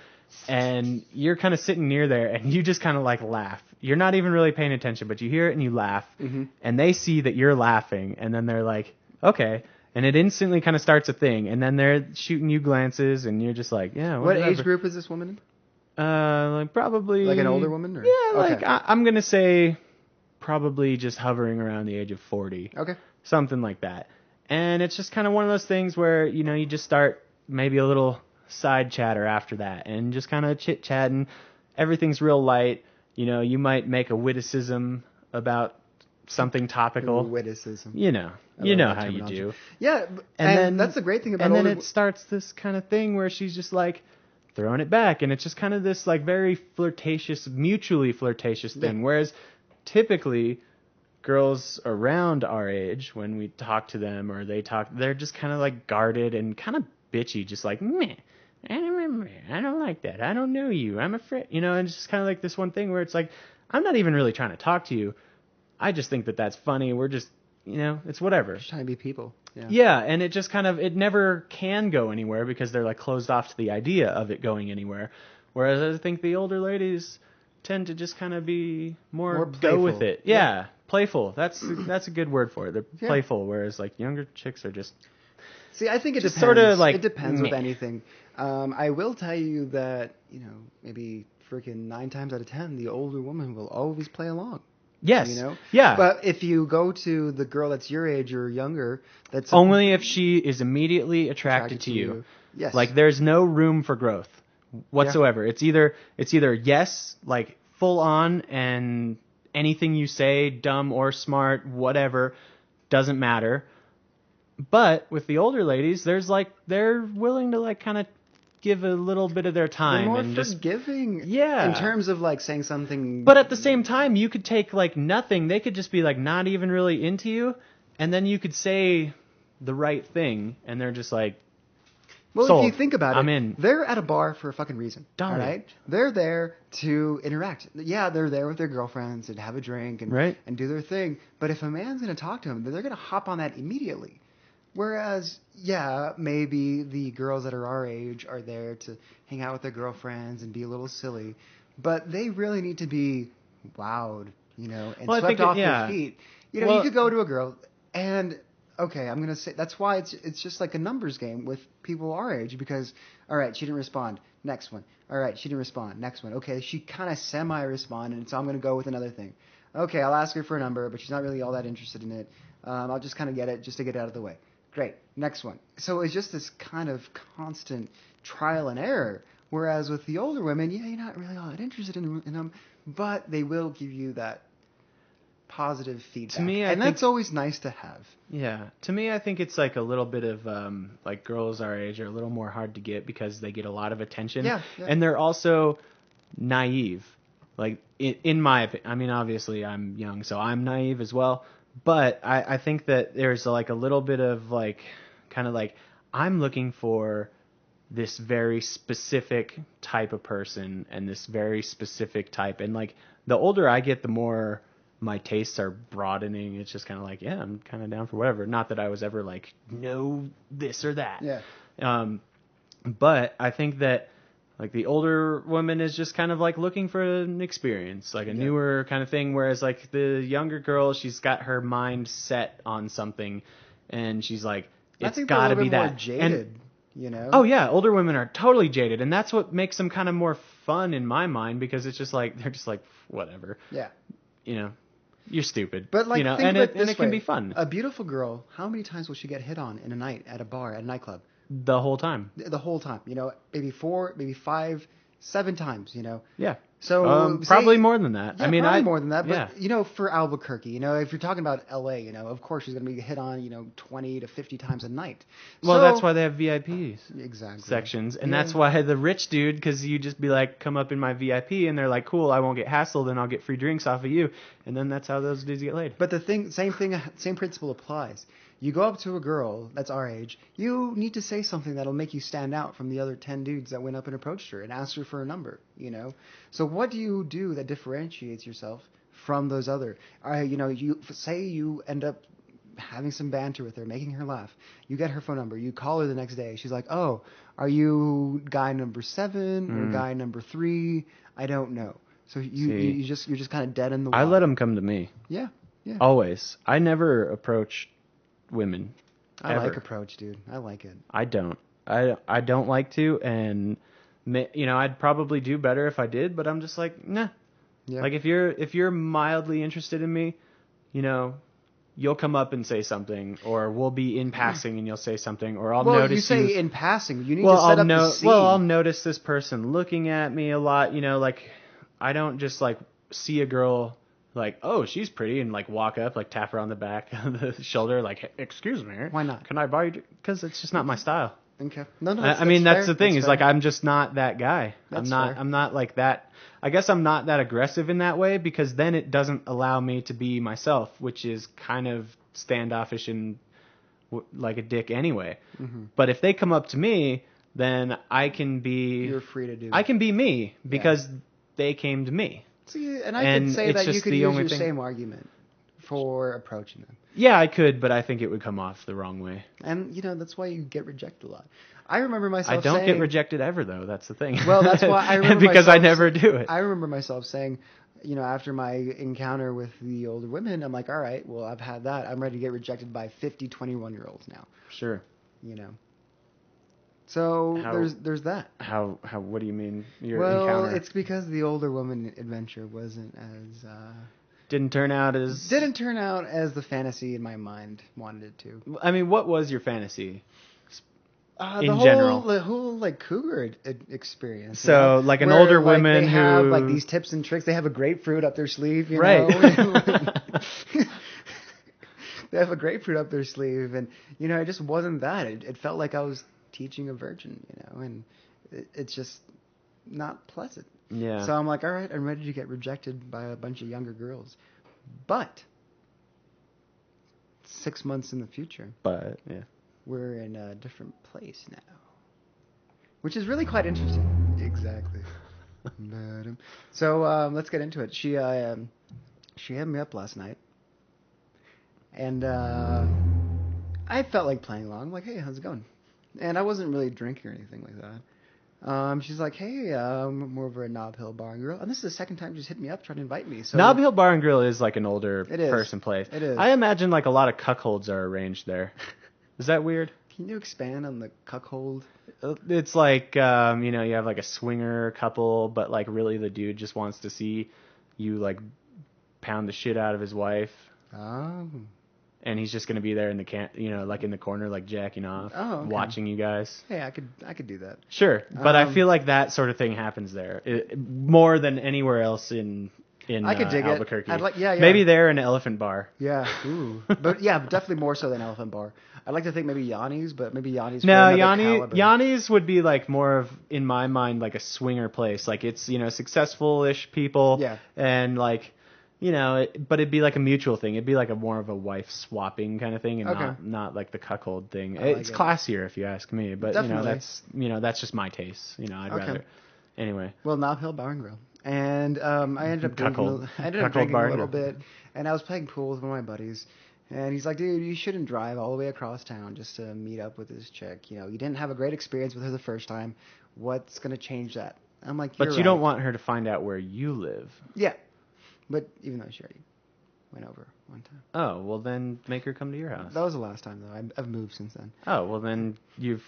And you're kind of sitting near there and you just kind of like laugh. You're not even really paying attention, but you hear it and you laugh. Mm-hmm. And they see that you're laughing and then they're like, okay. And it instantly kind of starts a thing. And then they're shooting you glances and you're just like, yeah, What whatever. age group is this woman in? Like probably Like an older woman? Or? Yeah, like Okay. I'm going to say probably just hovering around the age of 40. Okay. Something like that. And it's just kind of one of those things where, you just start maybe a little side chatter after that and just kind of chit-chatting. Everything's real light. You might make a witticism about something topical. Witticism. You know I love that how you terminology. do. Yeah, And then that's the great thing about And then older... it starts this kind of thing where she's just like throwing it back, and it's just kind of this like very flirtatious, mutually flirtatious thing. Yeah. Whereas typically girls around our age, when we talk to them or they're just kind of like guarded and kind of bitchy, just like, meh, I don't like that. I don't know you. I'm afraid, and it's just kind of like this one thing where it's like, I'm not even really trying to talk to you. I just think that that's funny. We're just, it's whatever. Just trying to be people. Yeah. Yeah, and it just kind of, it never can go anywhere because they're like closed off to the idea of it going anywhere. Whereas I think the older ladies tend to just kind of be more go with playful. it. Yeah, playful. That's a good word for it. They're playful, whereas like younger chicks are just... See, I think it Just depends. sort of like, it depends with meh. anything. I will tell you that, maybe freaking 9 times out of 10, the older woman will always play along. Yes. Yeah. But if you go to the girl that's your age or younger, that's only if she is immediately attracted to you. Yes. Like there's no room for growth whatsoever. It's either yes, like full on, and anything you say, dumb or smart, whatever, doesn't matter. But with the older ladies, they're willing to like kind of give a little bit of their time They're more and just forgiving. Yeah. In terms of like saying something. But at the same time, you could take like nothing. They could just be like not even really into you, and then you could say the right thing, and they're just like, Well, Sold. if you think about it, I'm in. they're at a bar for a fucking reason. Darn all it. right? They're there to interact. Yeah, they're there with their girlfriends and have a drink and Right. and do their thing. But if a man's going to talk to them, then they're going to hop on that immediately. Whereas, yeah, maybe the girls that are our age are there to hang out with their girlfriends and be a little silly, but they really need to be wowed, and Well, I swept think off yeah. their feet. Well- you could go to a girl and okay, I'm gonna say that's why it's just like a numbers game with people our age because all right, she didn't respond. Next one. All right, she didn't respond. Next one. Okay, she kind of semi-responded, so I'm gonna go with another thing. Okay, I'll ask her for a number, but she's not really all that interested in it. I'll just kind of get it just to get it out of the way. Great. Next one. So it's just this kind of constant trial and error. Whereas with the older women, yeah, you're not really all that interested in them, but they will give you that positive feedback. To me, I and think, that's always nice to have. Yeah. To me, I think it's like a little bit of like girls our age are a little more hard to get because they get a lot of attention. Yeah. And they're also naive. Like in my opinion, I mean, obviously I'm young, so I'm naive as well. But I think that there's like a little bit of like kind of like I'm looking for this very specific type of person and this very specific type. And like the older I get, the more my tastes are broadening. It's just kind of like, yeah, I'm kind of down for whatever. Not that I was ever like, no, this or that. Yeah. But I think that like the older woman is just kind of like looking for an experience, like a newer kind of thing. Whereas like the younger girl, she's got her mind set on something and she's like, it's got to be that. More jaded, Oh yeah, older women are totally jaded, and that's what makes them kind of more fun in my mind because it's just like they're just like whatever. Yeah. You're stupid. But like, think and of it this it can way. be fun A beautiful girl, how many times will she get hit on in a night at a bar, at a nightclub? the whole time. The whole time, maybe 4, maybe 5, 7 times, Yeah. So probably more than that. Yeah, I mean, probably more than that. But yeah. For Albuquerque, if you're talking about LA, of course she's going to be hit on, 20 to 50 times a night. Well, So, that's why they have VIPs exactly sections, and that's why the rich dude, because you just be like, come up in my VIP, and they're like, cool, I won't get hassled, and I'll get free drinks off of you, and then that's how those dudes get laid. But same principle applies. You go up to a girl that's our age, you need to say something that'll make you stand out from the other 10 dudes that went up and approached her and asked her for a number, So what do you do that differentiates yourself from those other? You say you end up having some banter with her, making her laugh. You get her phone number. You call her the next day. She's like, oh, are you guy number 7 or guy number 3? I don't know. So you're just kind of dead in the water. I let them come to me. Yeah. Always. I never approach women. I ever. like approach, dude. I like it. I don't. I don't like to, and I'd probably do better if I did, but I'm just like, nah. Yeah. Like if you're mildly interested in me, you'll come up and say something, or we'll be in passing and you'll say something, or I'll notice you say in passing. You need well, to set up the scene. Well, I'll notice this person looking at me a lot. Like I don't just like see a girl like, oh, she's pretty, and like walk up, like tap her on the back of the shoulder, like, hey, excuse me, why not? Can I buy you? Because it's just not my style. Okay. No. I mean, that's fair. the thing. That's is like fair. I'm just not that guy. That's fair. I'm not like that. I guess I'm not that aggressive in that way because then it doesn't allow me to be myself, which is kind of standoffish and like a dick anyway. Mm-hmm. But if they come up to me, then I can be. You're free to do. I can be me because they came to me. See, and I could say that you could use your same argument for approaching them. Yeah, I could, but I think it would come off the wrong way. And, that's why you get rejected a lot. I remember myself I don't get rejected ever, though. That's the thing. Well, that's why I remember because I never do it. I remember myself saying, after my encounter with the older women, I'm like, all right, well, I've had that. I'm ready to get rejected by 50, 21-year-olds now. Sure. So there's that. How? What do you mean? Your encounter? Well, it's because the older woman adventure wasn't as didn't turn out as the fantasy in my mind wanted it to. I mean, what was your fantasy? General, the whole like cougar experience. So like an older like, woman they who have like these tips and tricks. They have a grapefruit up their sleeve, right? They have a grapefruit up their sleeve, and it just wasn't that. It felt like I was teaching a virgin, and it's just not pleasant. Yeah. So I'm like, all right, I'm ready to get rejected by a bunch of younger girls, but 6 months in the future. But yeah. We're in a different place now. which is really quite interesting. Exactly. So let's get into it. She hit me up last night, and I felt like playing along. I'm like, hey, how's it going? And I wasn't really drinking or anything like that. She's like, hey, I'm over at Knob Hill Bar and Grill. And this is the second time she's hit me up trying to invite me. So Knob Hill Bar and Grill is like an older It is. person place. It is. I imagine like a lot of cuckolds are arranged there. Is that weird? Can you expand on the cuckold? It's like, you have like a swinger couple, but like really the dude just wants to see you like pound the shit out of his wife. Oh. And he's just going to be there in the like in the corner, like jacking off, watching you guys. Hey, I could do that. Sure, but I feel like that sort of thing happens there more than anywhere else in I could dig Albuquerque. I'd like, yeah. Maybe there an elephant bar. Yeah, ooh. But yeah, definitely more so than Elephant Bar. I'd like to think maybe Yanni's, but maybe Yanni's. No, Yanni's would be like more of, in my mind, like a swinger place. Like it's successful-ish people. Yeah. And like. But it'd be like a mutual thing. It'd be like more of a wife swapping kind of thing, and not like the cuckold thing. It's classier if you ask me, but definitely. that's just my taste. I'd rather. Anyway. Well, Knob Hill Bar and Grill, and I ended up drinking a little bit, and I was playing pool with one of my buddies, and he's like, dude, you shouldn't drive all the way across town just to meet up with this chick. You didn't have a great experience with her the first time. What's gonna change that? I'm like, but you don't want her to find out where you live. Yeah. But even though she already went over one time. Oh, well then make her come to your house. That was the last time, though. I've moved since then. Oh, well then you've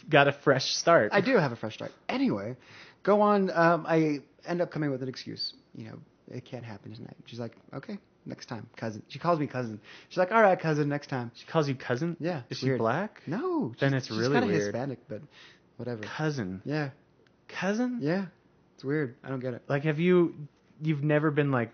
got a fresh start. I do have a fresh start. Anyway, go on. I end up coming with an excuse. It can't happen tonight. She's like, okay, next time, cousin. She calls me cousin. She's like, all right, cousin, next time. She calls you cousin? Yeah. Is she weird. black? No. Then it's really weird. She's kind of weird. Hispanic, but whatever. Cousin. Yeah. Cousin? Yeah. It's weird. I don't get it. Like, you've never been like,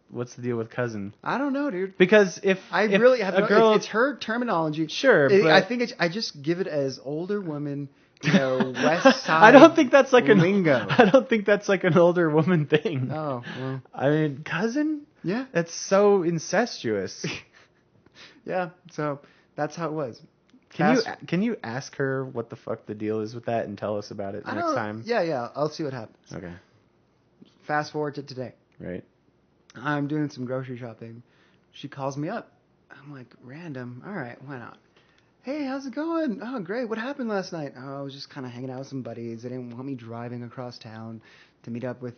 what's the deal with cousin? I don't know, dude. Because if really have a girl, it's her terminology. Sure, but I think I just give it as older woman, West Side. I don't think that's like lingo. I don't think that's like an older woman thing. Oh, well. I mean, cousin? Yeah. That's so incestuous. Yeah. So that's how it was. Can you ask her what the fuck the deal is with that and tell us about it next time? Yeah. I'll see what happens. Okay. Fast forward to today. Right. I'm doing some grocery shopping. She calls me up. I'm like, random. All right, why not? Hey, how's it going? Oh, great. What happened last night? Oh, I was just kind of hanging out with some buddies. They didn't want me driving across town to meet up with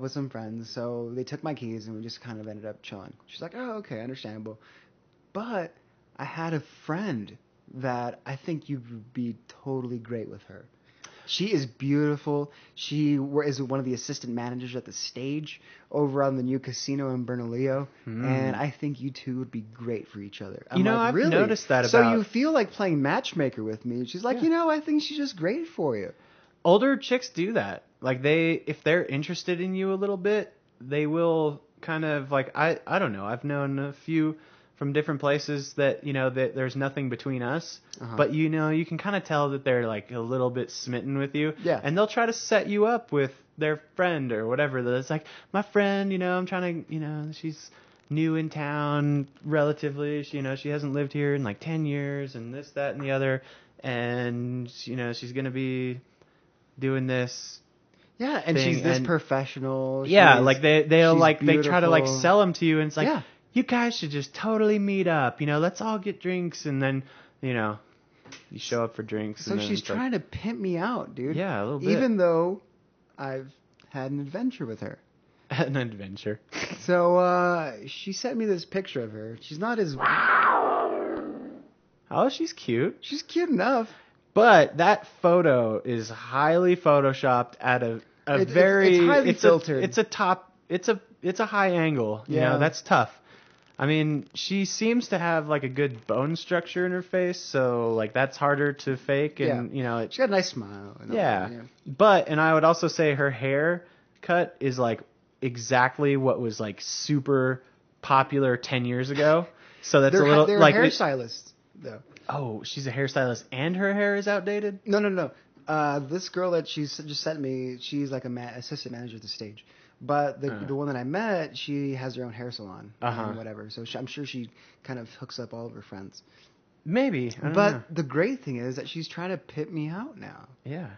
some friends. So they took my keys and we just kind of ended up chilling. She's like, oh, okay, understandable. But I had a friend that I think you would be totally great with her. She is beautiful. She is one of the assistant managers at the stage over on the new casino in Bernalillo. And I think you two would be great for each other. I've really? noticed that about... So you feel like playing matchmaker with me. She's like, I think she's just great for you. Older chicks do that. Like if they're interested in you a little bit, they will kind of like, I don't know. I've known a few from different places that, that there's nothing between us, but you can kind of tell that they're like a little bit smitten with you. Yeah. And they'll try to set you up with their friend or whatever. That's like, my friend, I'm trying to, she's new in town relatively. She hasn't lived here in like 10 years and this, that, and the other. And, she's going to be doing this. Yeah. And she's this professional. Yeah. Like they try to like sell them to you. And it's like, yeah. You guys should just totally meet up. Let's all get drinks, and then, you show up for drinks. So and then she's trying to pimp me out, dude. Yeah, a little bit. Even though I've had an adventure with her. An adventure. So she sent me this picture of her. She's not as... Oh, she's cute. She's cute enough. But that photo is highly photoshopped at a very... It's highly filtered. It's a high angle. Yeah. That's tough. I mean, she seems to have like a good bone structure in her face, so like that's harder to fake, and she got a nice smile. And and I would also say her hair cut is like exactly what was like super popular 10 years ago. So that's they're a little like hairstylists though. Oh, she's a hairstylist, and her hair is outdated. No. This girl that she's just sent me, she's like assistant manager at the stage. But the one that I met, she has her own hair salon and whatever. So I'm sure she kind of hooks up all of her friends. Maybe. I don't But know. the great thing is that she's trying to pit me out now. Yeah.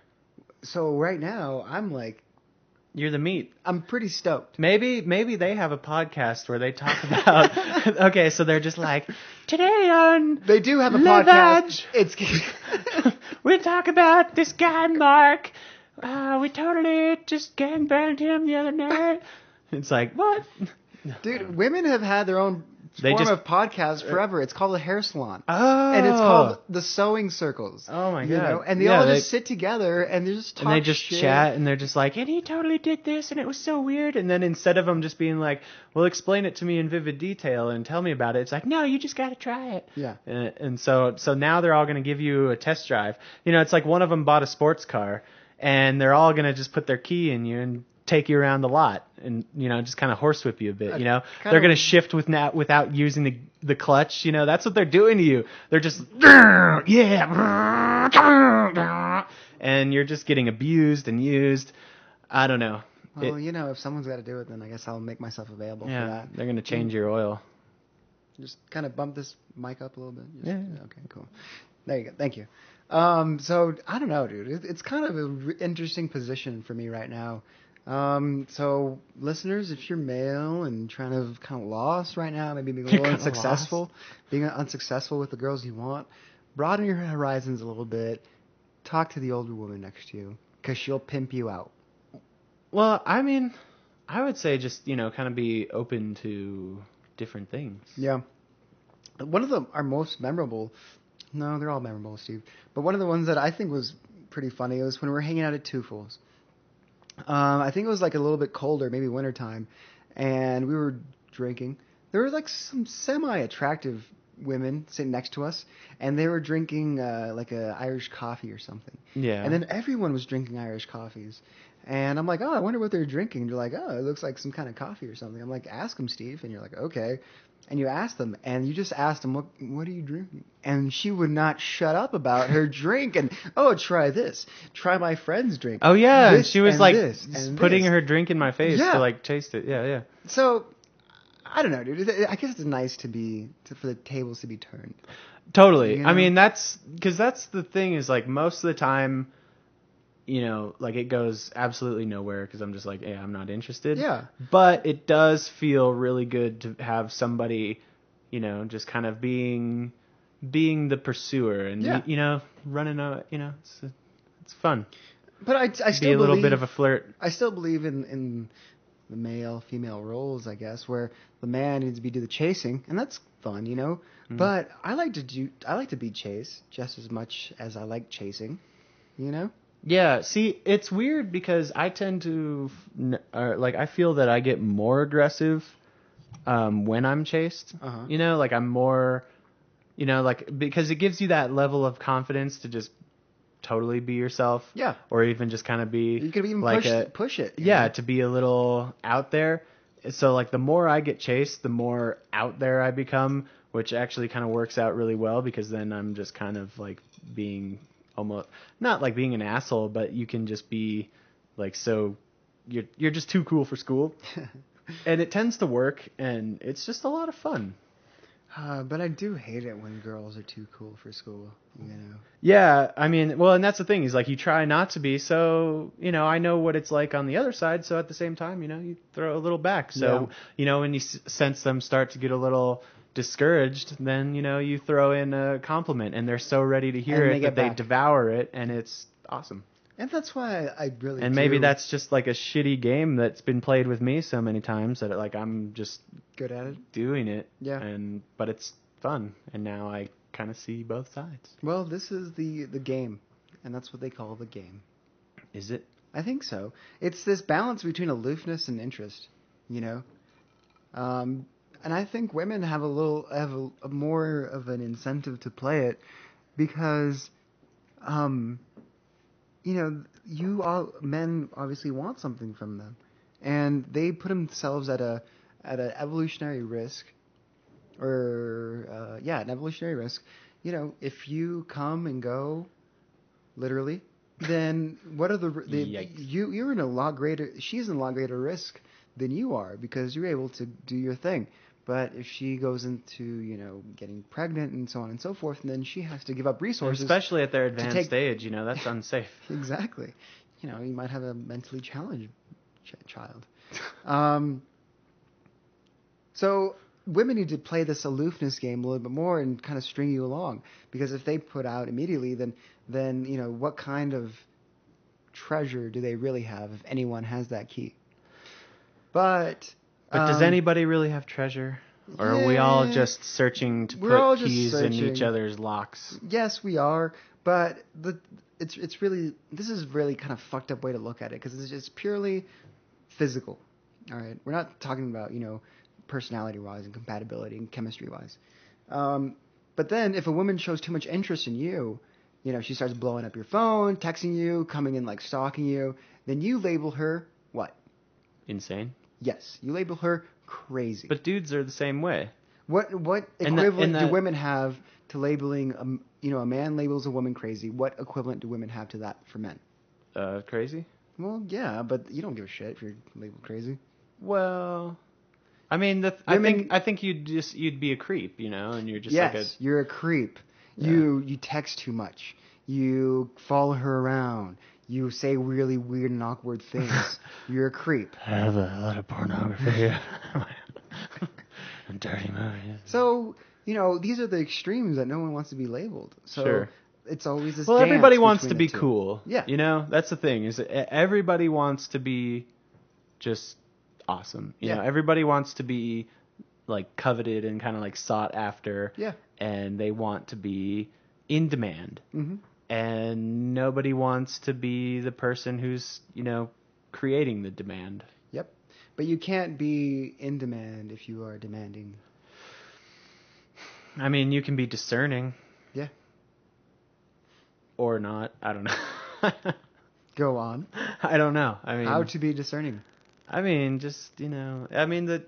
So right now, I'm like, You're the meat. I'm pretty stoked. Maybe they have a podcast where they talk about. Okay, so they're just like, today on They do have a Live podcast. It's we talk about this guy Mark. We totally just gangbanged him the other night. It's like, what? Dude, women have had their own They form just- of podcast forever. It's called a hair salon. Oh. And it's called the sewing circles. Oh my You God. know? And they Yeah, all they- just sit together and they just talk And they just shit. chat, and they're just like, and he totally did this, and it was so weird. And then instead of them just being like, well, explain it to me in vivid detail and tell me about it, it's like, no, you just got to try it. Yeah. And so now they're all going to give you a test drive. You know, it's like one of them bought a sports car, and they're all going to just put their key in you and take you around the lot and, you know, just kind of horsewhip you a bit, you know. They're going to shift without using the clutch, you know. That's what they're doing to you. They're just, yeah. And you're just getting abused and used. I don't know. Well, you know, if someone's got to do it, then I guess I'll make myself available for Yeah, that. they're going to change your oil. Just kind of bump this mic up a little bit. Just, Yeah. Okay, cool. There you go. Thank you. So, I don't know, dude. It's kind of an interesting position for me right now. So, listeners, if you're male and kind of lost right now, maybe being a little being unsuccessful with the girls you want, broaden your horizons a little bit. Talk to the older woman next to you, because she'll pimp you out. Well, I mean, I would say just, you know, kind of be open to different things. Yeah. One of our most memorable, no, they're all memorable, Steve, but one of the ones that I think was pretty funny was when we were hanging out at Two Fools. I think it was like a little bit colder, maybe wintertime, and we were drinking. There were like some semi-attractive women sitting next to us, and they were drinking like a Irish coffee or something. Yeah. And then everyone was drinking Irish coffees. And I'm like, oh, I wonder what they're drinking. And you're like, oh, it looks like some kind of coffee or something. I'm like, ask them, Steve. And you're like, okay. And you ask them, and you just asked them, what are you drinking? And she would not shut up about her drink. And, oh, try this. Try my friend's drink. Oh, yeah. This She was and like this and putting this. her drink in my face Yeah. to like taste it. Yeah, yeah. So, I don't know, dude. I guess it's nice for the tables to be turned. Totally. You know? I mean, that's the thing is like most of the time, you know, like it goes absolutely nowhere because I'm just like, hey, I'm not interested. Yeah. But it does feel really good to have somebody, you know, just kind of being the pursuer and, Yeah. you know, running you know, it's fun. But I still Be a little believe, bit of a flirt. I still believe in the male-female roles, I guess, where the man needs to do the chasing, and that's fun, you know. Mm-hmm. But I like to be chased just as much as I like chasing, you know. Yeah, see, it's weird because I tend to, like, I feel that I get more aggressive when I'm chased. Uh-huh. You know, like I'm more, you know, like, because it gives you that level of confidence to just totally be yourself. Yeah. Or even just kind of be You could even like push it. you yeah, know? to be a little out there. So, like, the more I get chased, the more out there I become, which actually kind of works out really well because then I'm just kind of, like, being almost, not like being an asshole, but you can just be, like, so, you're just too cool for school. And it tends to work, and it's just a lot of fun. But I do hate it when girls are too cool for school, you know. Yeah, I mean, well, and that's the thing is like you try not to be, so, you know, I know what it's like on the other side, so at the same time, you know, you throw a little back. So, you know, when you sense them start to get a little discouraged, then, you know, you throw in a compliment, and they're so ready to hear And they it get that they back. devour it, and it's awesome. And that's why I really And maybe do that's just like a shitty game that's been played with me so many times that like I'm just good at it. doing it. Yeah. But it's fun, and now I kind of see both sides. Well, this is the game, and that's what they call the game. Is it? I think so. It's this balance between aloofness and interest, you know. And I think women have a more of an incentive to play it because, you know, men obviously want something from them, and they put themselves at an evolutionary risk, an evolutionary risk. You know, if you come and go, literally, then what are Yikes. she's in a lot greater risk than you are because you're able to do your thing. But if she goes into, getting pregnant and so on and so forth, and then she has to give up resources. Especially at their advanced age, that's unsafe. Exactly. You might have a mentally challenged child. So women need to play this aloofness game a little bit more and kind of string you along. Because if they put out immediately, then what kind of treasure do they really have if anyone has that key? But does anybody really have treasure? Or are we all just searching to put keys in each other's locks? Yes, we are. But this is really kind of fucked up way to look at it, because it's just purely physical. All right, we're not talking about personality-wise and compatibility and chemistry-wise. But then if a woman shows too much interest in you, she starts blowing up your phone, texting you, coming in stalking you, then you label her what? Insane. Yes, you label her crazy. But dudes are the same way. What equivalent do women have to labeling a man labels a woman crazy? What equivalent do women have to that for men? Crazy? Well, yeah, but you don't give a shit if you're labeled crazy. Well, I mean, I think you'd be a creep, and you're just you're a creep. Yeah. You text too much. You follow her around. You say really weird and awkward things. You're a creep. I have a lot of pornography. Dirty movies. So, these are the extremes that no one wants to be labeled. So sure. It's always this. Well, dance everybody wants to between be the two. cool. Yeah. That's the thing. Is everybody wants to be just awesome. You know, everybody wants to be coveted and kind of sought after. Yeah. And they want to be in demand. Mm-hmm. And nobody wants to be the person who's, creating the demand. Yep. But you can't be in demand if you are demanding. I mean, you can be discerning. Yeah. Or not. I don't know. Go on. I don't know. I mean, how to be discerning? I mean, just, the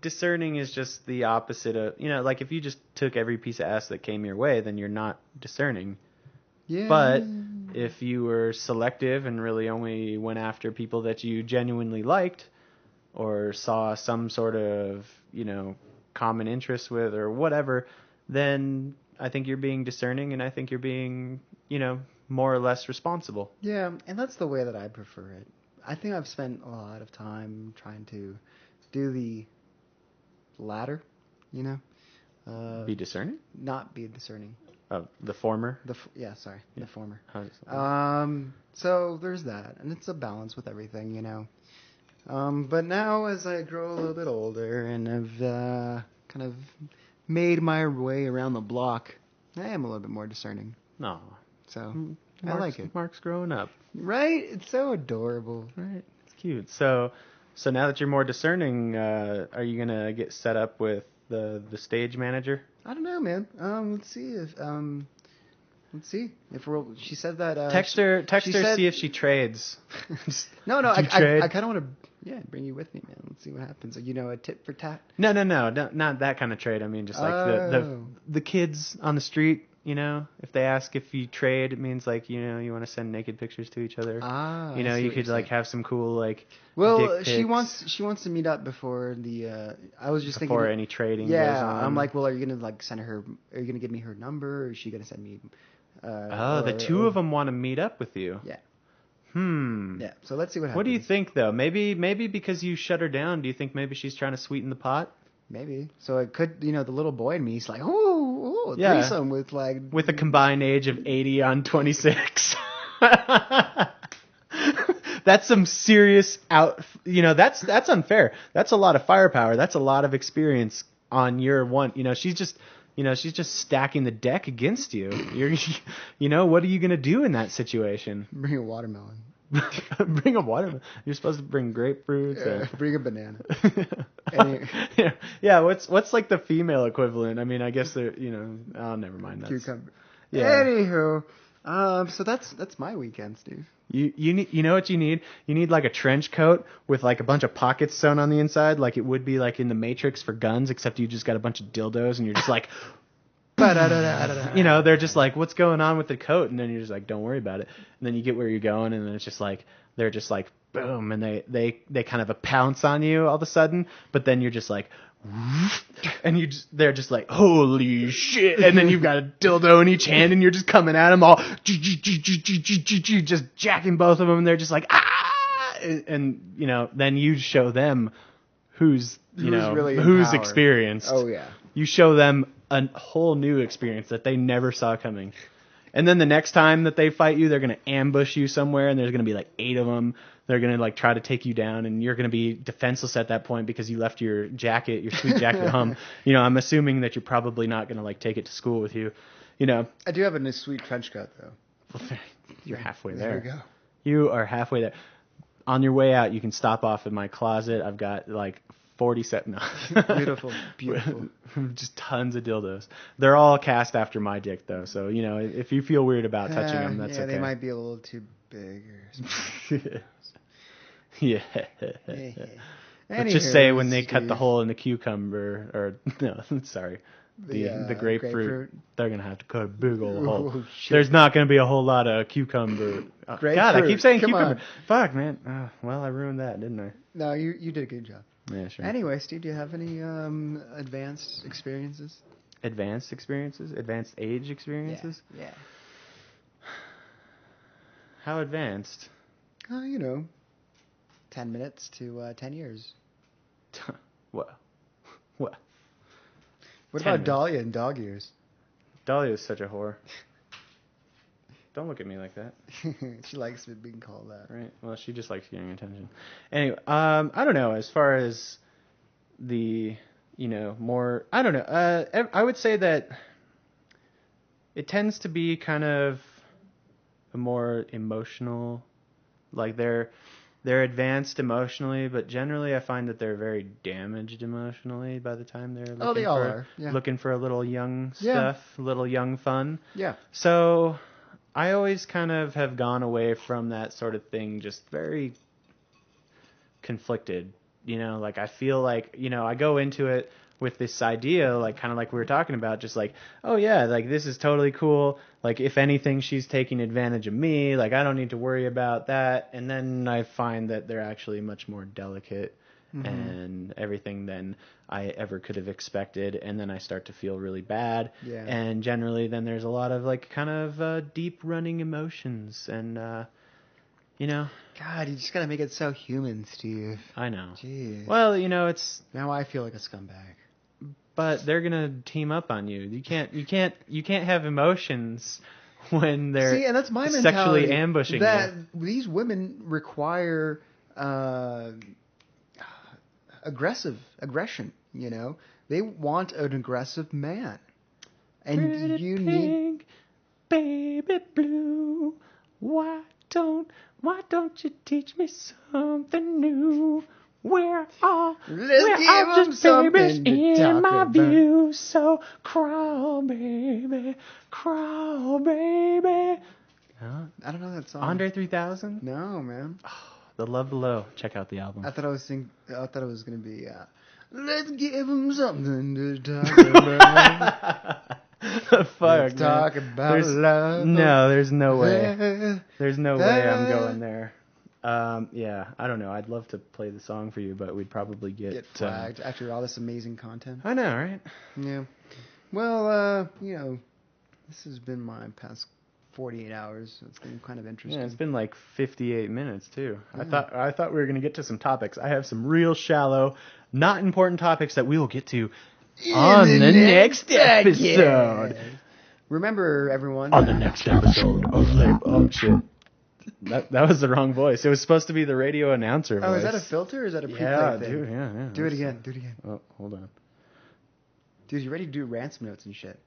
discerning is just the opposite of, if you just took every piece of ass that came your way, then you're not discerning. Yeah. But if you were selective and really only went after people that you genuinely liked or saw some sort of, common interest with or whatever, then I think you're being discerning and I think you're being, more or less responsible. Yeah, and that's the way that I prefer it. I think I've spent a lot of time trying to do the latter, Be discerning? Not be discerning. Oh, the former? The former. So there's that, and it's a balance with everything, But now, as I grow a little bit older and I've kind of made my way around the block, I am a little bit more discerning. No. So I like it. Mark's growing up. Right? It's so adorable. Right. It's cute. So now that you're more discerning, are you going to get set up with the stage manager? I don't know, man. Let's see if she said that. Text her. said, see if she trades. No. I kind of want to. Bring you with me, man. Let's see what happens. A tit for tat. No, not that kind of trade. I mean, just the kids on the street. If they ask if you trade, it means you want to send naked pictures to each other. You could have some cool Well, dick she wants to meet up before the. I was just before thinking any trading. Yeah, goes on. I'm like, well, are you gonna send her? Are you gonna give me her number? Or is she gonna send me? The two of them want to meet up with you. Yeah. Yeah. So let's see what happens. What do you think, though? Maybe because you shut her down. Do you think maybe she's trying to sweeten the pot? Maybe. So it could, the little boy in me is like, ooh, threesome with with a combined age of 80 on 26. That's some serious that's unfair. That's a lot of firepower. That's a lot of experience on your one. She's just stacking the deck against you. What are you going to do in that situation? Bring a watermelon. Bring a watermelon. You're supposed to bring grapefruits. Bring a banana. Yeah. What's the female equivalent? I mean, I guess they're never mind. That's, cucumber. Yeah. Anywho, so that's my weekend, Steve. You need, what you need? You need a trench coat with a bunch of pockets sewn on the inside, like it would be in the Matrix for guns, except you just got a bunch of dildos and you're just they're just what's going on with the coat? And then you're just don't worry about it. And then you get where you're going, and then it's just they're just boom, and they kind of pounce on you all of a sudden. But then you're just and they're just like, holy shit, and then you've got a dildo in each hand, and you're just coming at them all, just jacking both of them, and they're just like, ah, and then you show them who's really in who's power. experienced. Oh yeah. You show them a whole new experience that they never saw coming. And then the next time that they fight you, they're going to ambush you somewhere, and there's going to be like 8 of them. They're going to like try to take you down, and you're going to be defenseless at that point because you left your jacket, your sweet jacket at home. I'm assuming that you're probably not going to like take it to school with you. I do have a nice sweet trench coat though. You're halfway There there. we go. You are halfway there. On your way out, you can stop off in my closet. I've got like 40 set. No. Beautiful. Just tons of dildos. They're all cast after my dick, though. So, if you feel weird about touching them, that's okay. They might be a little too big or something. Yeah. Let's just say when they cut the hole in the cucumber, or, no, sorry, the grapefruit, they're going to have to cut a big old hole. Oh, shit. There's not going to be a whole lot of cucumber. God, I keep saying cucumber. On. Fuck, man. Well, I ruined that, didn't I? No, you did a good job. Yeah, sure. Anyway, Steve, do you have any advanced experiences? Advanced experiences? Advanced age experiences? Yeah. How advanced? 10 minutes to 10 years. What? What about Dahlia and dog years? Dahlia is such a whore. Don't look at me like that. She likes being called that. Right. Well, she just likes getting attention. Anyway, I don't know. As far as the, more, I don't know. I would say that it tends to be kind of a more emotional, like they're advanced emotionally, but generally I find that they're very damaged emotionally by the time they're looking for a little young stuff, a little young fun. Yeah. So I always kind of have gone away from that sort of thing just very conflicted. Like I feel like, I go into it with this idea, like kind of like we were talking about, just like, oh yeah, like this is totally cool. Like if anything, she's taking advantage of me. Like I don't need to worry about that. And then I find that they're actually much more delicate and everything than I ever could have expected. And then I start to feel really bad. Yeah. And generally then there's a lot of like kind of deep running emotions and, God, you just gotta make it so human, Steve. I know. Jeez. Well, it's now I feel like a scumbag. But they're gonna team up on you. You can't have emotions when they're and that's my sexually ambushing that you. These women require aggression. They want an aggressive man, and Pretty you pink, need baby blue. Why don't you teach me something new? We're all just babies in my view. So crawl, baby, crawl, baby. Huh? I don't know that song. Andre 3000? No, man. Oh, The Love Below. Check out the album. I thought it was gonna be. Let's give them something to talk about. Fuck, Let's talk about love. No, there's no way. There's no way I'm going there. Yeah, I don't know. I'd love to play the song for you, but we'd probably get flagged after all this amazing content. I know, right? Yeah. Well, this has been my past 48 hours. So it's been kind of interesting. Yeah, it's been like 58 minutes too. Yeah. I thought we were going to get to some topics. I have some real shallow, not important topics that we will get to on the next episode. Remember, everyone. On the next episode of shit. That was the wrong voice. It was supposed to be the radio announcer voice. Oh, is that a filter or is that a pre-play thing? Dude, yeah. Do it again. Oh, hold on. Dude, you ready to do ransom notes and shit?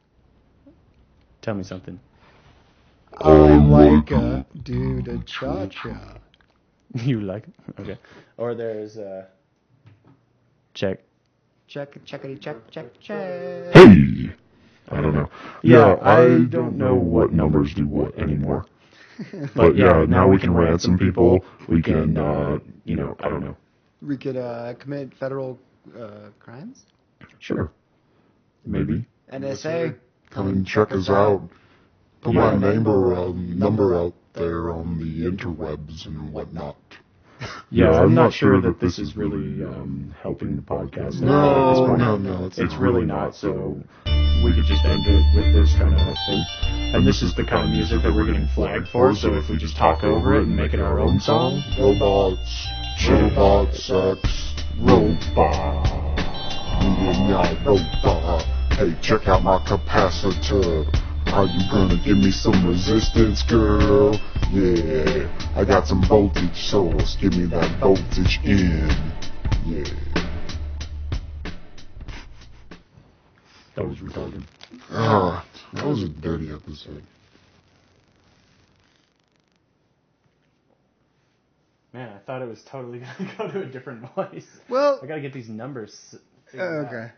Tell me something. I like a dude a cha-cha. You like it? Okay. Or there's check. Checkity check. Hey! I don't know. Yeah, I don't know what numbers do what anymore. But yeah, now we can ransom people. We can, I don't know. We could commit federal crimes? Sure. Maybe. NSA. Come and check us out. Put my number out there on the interwebs and whatnot. Yeah, I'm not sure that this is really helping the podcast. No, it's really not. So we could just end it with this kind of thing. And this is the kind of music that we're getting flagged for. So if we just talk over it and make it our own song, Robots, Chillbot, sex, robot. Robot. Hey, check out my capacitor. Are you gonna give me some resistance, girl? Yeah, I got some voltage source. Give me that voltage in. Yeah. That was retarded. That was a dirty episode. man, I thought it was totally gonna go to a different voice. Well, I gotta get these numbers. okay.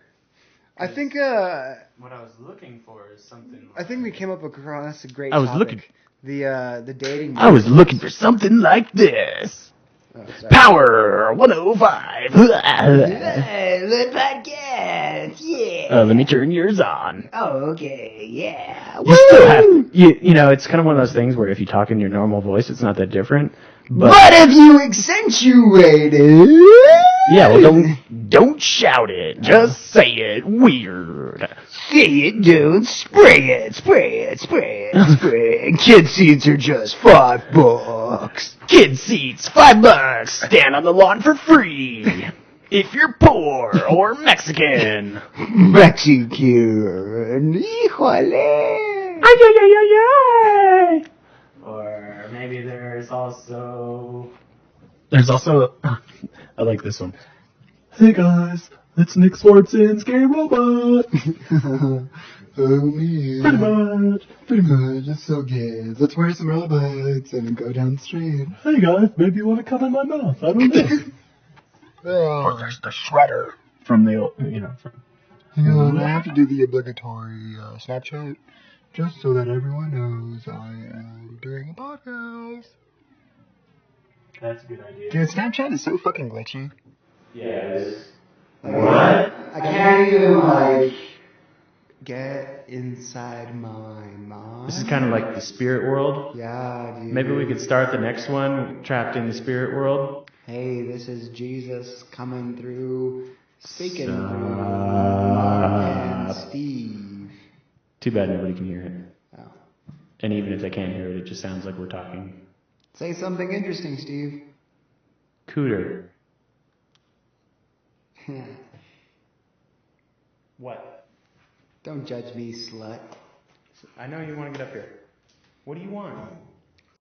I think what I was looking for is something. I think we came up across a great I was topic. looking- The dating. I was looking for something like this. Oh, sorry. Power 105. The podcast, yeah. Let me turn yours on. Oh, okay, yeah. You still have, you know, it's kind of one of those things where if you talk in your normal voice, it's not that different. But if you accentuate it, Yeah, well, don't shout it. Just say it weird. say it, dude. Spray it, spray it, spray it, spray it. Kid seats are just $5. Kid seats, $5. Stand on the lawn for free. If you're poor or Mexican. Mexican, híjole. Ay, ay, ay, ay, ay. Or maybe there's also, I like this one. Hey guys, it's Nick Swartzen's Gay Robot. Oh man. Pretty much. It's so gay. Let's wear some robots and go down the street. Hey guys, maybe you want to come in my mouth. I don't know. Oh. There's the shredder from the, Hang on, I have to do the obligatory Snapchat just so that everyone knows I am doing a podcast. That's a good idea. Dude, Snapchat is so fucking glitchy. Yeah, it is. What? I can't even, get inside my mind. This is kind of like the spirit world. Yeah, dude. Maybe we could start the next one, Trapped in the Spirit World. Hey, this is Jesus coming through, speaking Stop. through Mark and Steve. Too bad nobody can hear it. Oh. And even if they can't hear it, it just sounds like we're talking. Say something interesting, Steve. Cooter. What? Don't judge me, slut. I know you want to get up here. What do you want?